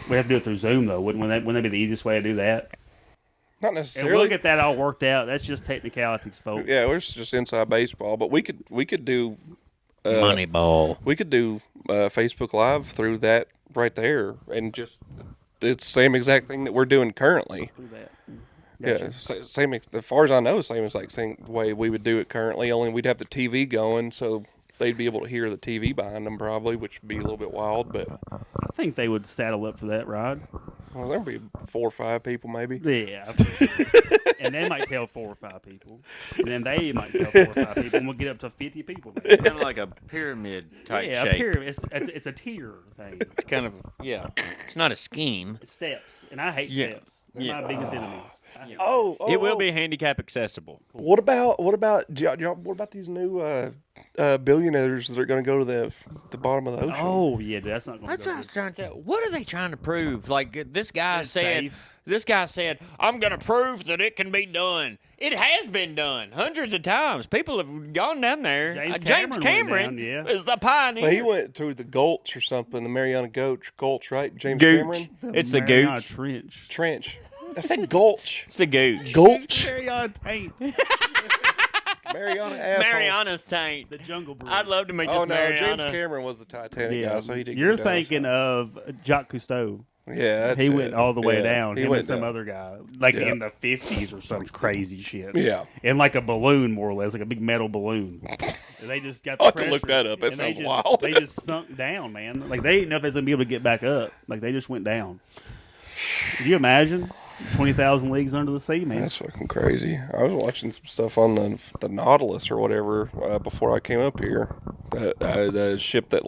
We have to do it through Zoom though. Wouldn't that be the easiest way to do that? Not And necessarily. we'll get that all worked out. That's just technicalities, folks. Yeah, it's just inside baseball, but we could do Moneyball. we could do Facebook Live through that right there, and just it's the same exact thing that we're doing currently. Through that. Yeah, Gotcha. same. As far as I know, same as same way we would do it currently. Only we'd have the TV going, so they'd be able to hear the TV behind them probably, which would be a little bit wild. But I think they would saddle up for that ride. well, there'd be 4 or 5 people maybe. Yeah. And they might tell 4 or 5 people. And then they might tell 4 or 5 people. And we'll get up to 50 people. Kind of like a pyramid type Yeah, shape. a pyramid. It's a tier thing. It's kind of, yeah. It's not a scheme. It's steps. And I hate Yeah. steps. They're Yeah. my biggest enemy. It will be handicap accessible. What about these new billionaires that are going to go to the bottom of the ocean? Oh yeah, that's not going to That's go what I was good. trying to tell. What are they trying to prove? Like this guy It's said. safe. This guy said, "I'm gonna prove that it can be done." It has been done hundreds of times. People have gone down there. James Cameron went down, yeah. is the pioneer. Well, he went to the Gulch or something, the Mariana Gulch, right? James Gooch. Cameron It's the Mariana Gooch. Trench. Trench. I said Gulch. It's the Gooch. Gulch. Mariana Taint. Mariana asshole. Mariana's taint. The Jungle Brew. I'd love to meet Oh this no, Mariana. James Cameron was the Titanic guy, so he didn't. You're go down this thinking time. of Jacques Cousteau. Yeah, that's He it. went all the way Yeah, down. He Him went and some down. other guy, like Yeah. in the 50s or some crazy shit. Yeah. In like a balloon, more or less, like a big metal balloon. And they just got. I'll The have to look pressure, that up. That and sounds they just, wild. They just sunk down, man. Like they didn't know if they was gonna be able to get back up. Like they just went down. Can you imagine? 20,000 leagues under the sea, man. That's fucking crazy. I was watching some stuff on the Nautilus or whatever before I came up here. The ship that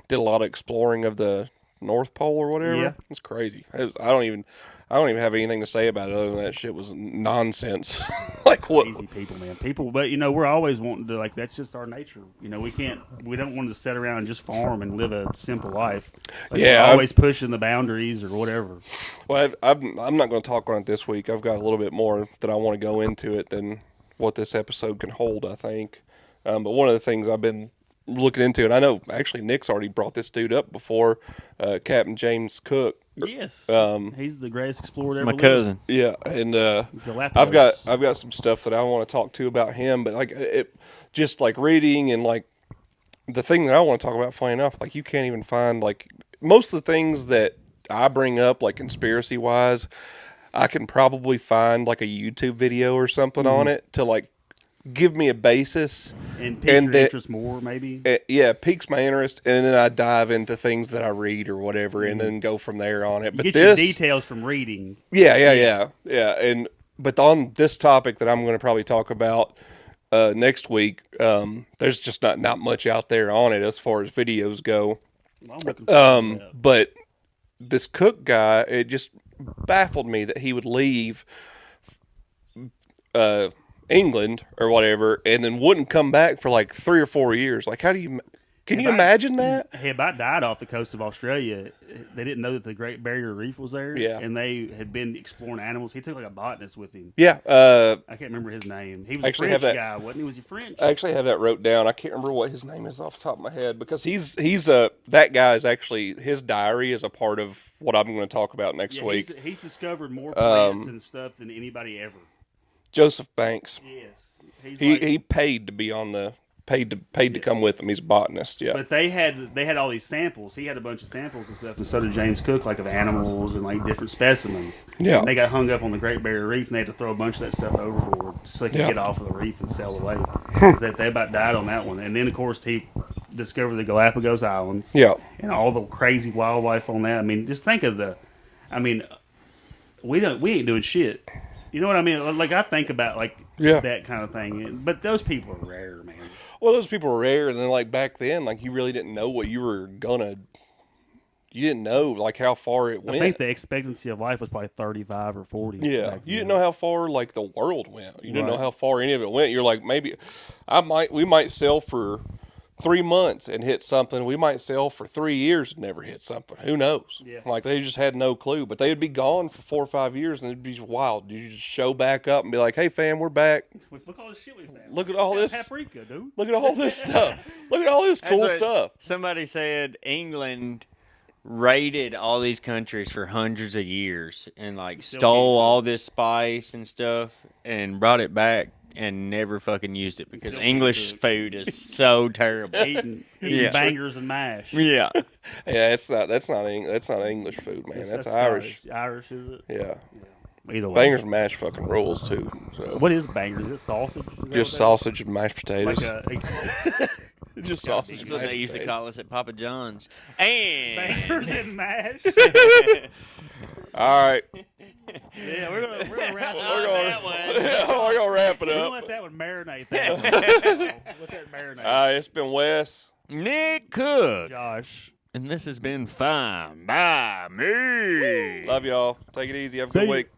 did a lot of exploring of the North Pole or whatever. Yeah. It's crazy. I don't even have anything to say about it other than that shit was nonsense. Like what? Crazy people, man. People, but we're always wanting to that's just our nature. We don't want to sit around and just farm and live a simple life. Like, Yeah, we're always pushing the boundaries or whatever. Well, I'm not going to talk on it this week. I've got a little bit more that I want to go into it than what this episode can hold, I think. But one of the things I've been looking into, and I know actually Nick's already brought this dude up before, Captain James Cook. Yes, he's the greatest explorer ever. My lived. cousin. Yeah, and Galapagos. I've got some stuff that I want to talk to about him, but just like reading and like the thing that I want to talk about, funny enough, like you can't even find like most of the things that I bring up, like conspiracy wise, I can probably find like a YouTube video or something on it to like give me a basis and pique your interest more, maybe. It piques my interest, and then I dive into things that I read or whatever, and then go from there on it. You But get this, your details from reading. yeah. But on this topic that I'm going to probably talk about next week, there's just not much out there on it as far as videos go. Well, I'm looking forward to that. But this Cook guy, it just baffled me that he would leave England or whatever, and then wouldn't come back for like 3 or 4 years. Like, how do you? Can you imagine that? He about died off the coast of Australia. They didn't know that the Great Barrier Reef was there. Yeah. And they had been exploring animals. He took like a botanist with him. Yeah. I can't remember his name. He was Actually a have French that- guy, wasn't he? Was he French? I actually have that wrote down. I can't remember what his name is off the top of my head because that guy is actually, his diary is a part of what I'm going to talk about next week. He's discovered more plants and stuff than anybody ever. Joseph Banks. Yes. He paid to be on the paid to come with him. He's a botanist. Yeah. But they had all these samples. He had a bunch of samples and stuff, and so did James Cook, like of animals and like different specimens. Yeah. And they got hung up on the Great Barrier Reef, and they had to throw a bunch of that stuff overboard so they could get off of the reef and sail away. That they about died on that one. And then of course he discovered the Galapagos Islands. Yeah. And all the crazy wildlife on that. I mean, just think of we ain't doing shit. You know what I mean? Like I think about that kind of thing. But those people are rare, man. Well, those people were rare, and then like back then, like you really didn't know what you were gonna. You didn't know like how far it went. I think the expectancy of life was probably 35 or 40. Yeah, back you didn't then. know how far like the world went. You didn't know Right. how far any of it went. You're like, maybe we might sell for 3 months and hit something. We might sell for 3 years and never hit something. Who knows? Yeah. Like they just had no clue. But they'd be gone for 4 or 5 years, and it'd be wild. You just show back up and be like, "Hey, fam, we're back. Look at all this shit we found. Look at all this. Paprika, dude. Look at all this stuff. Look at all this cool That's what stuff." Somebody said England raided all these countries for hundreds of years and like stole all this spice and stuff and brought it back and never fucking used it because Still English can't food is so terrible. Eating Yeah. bangers and mash. Yeah. Yeah, that's not English food, man. That's Irish. Scottish. Irish, is it? Yeah, Either way. bangers and mash fucking rules too. So What is bangers? Is it sausage? Is that just what sausage and mashed that potatoes. is? Like Just sausage. That's and what mashed they used to potatoes. call us at Papa John's. And bangers and mash. All right, Yeah, we're gonna wrap it On up. that one. we're gonna wrap it We're gonna up. let that one marinate. Let that marinate. It's been Wes. Nick Cook. Josh. And this has been Fine by Me. Love y'all. Take it easy. Have a See good ya. week.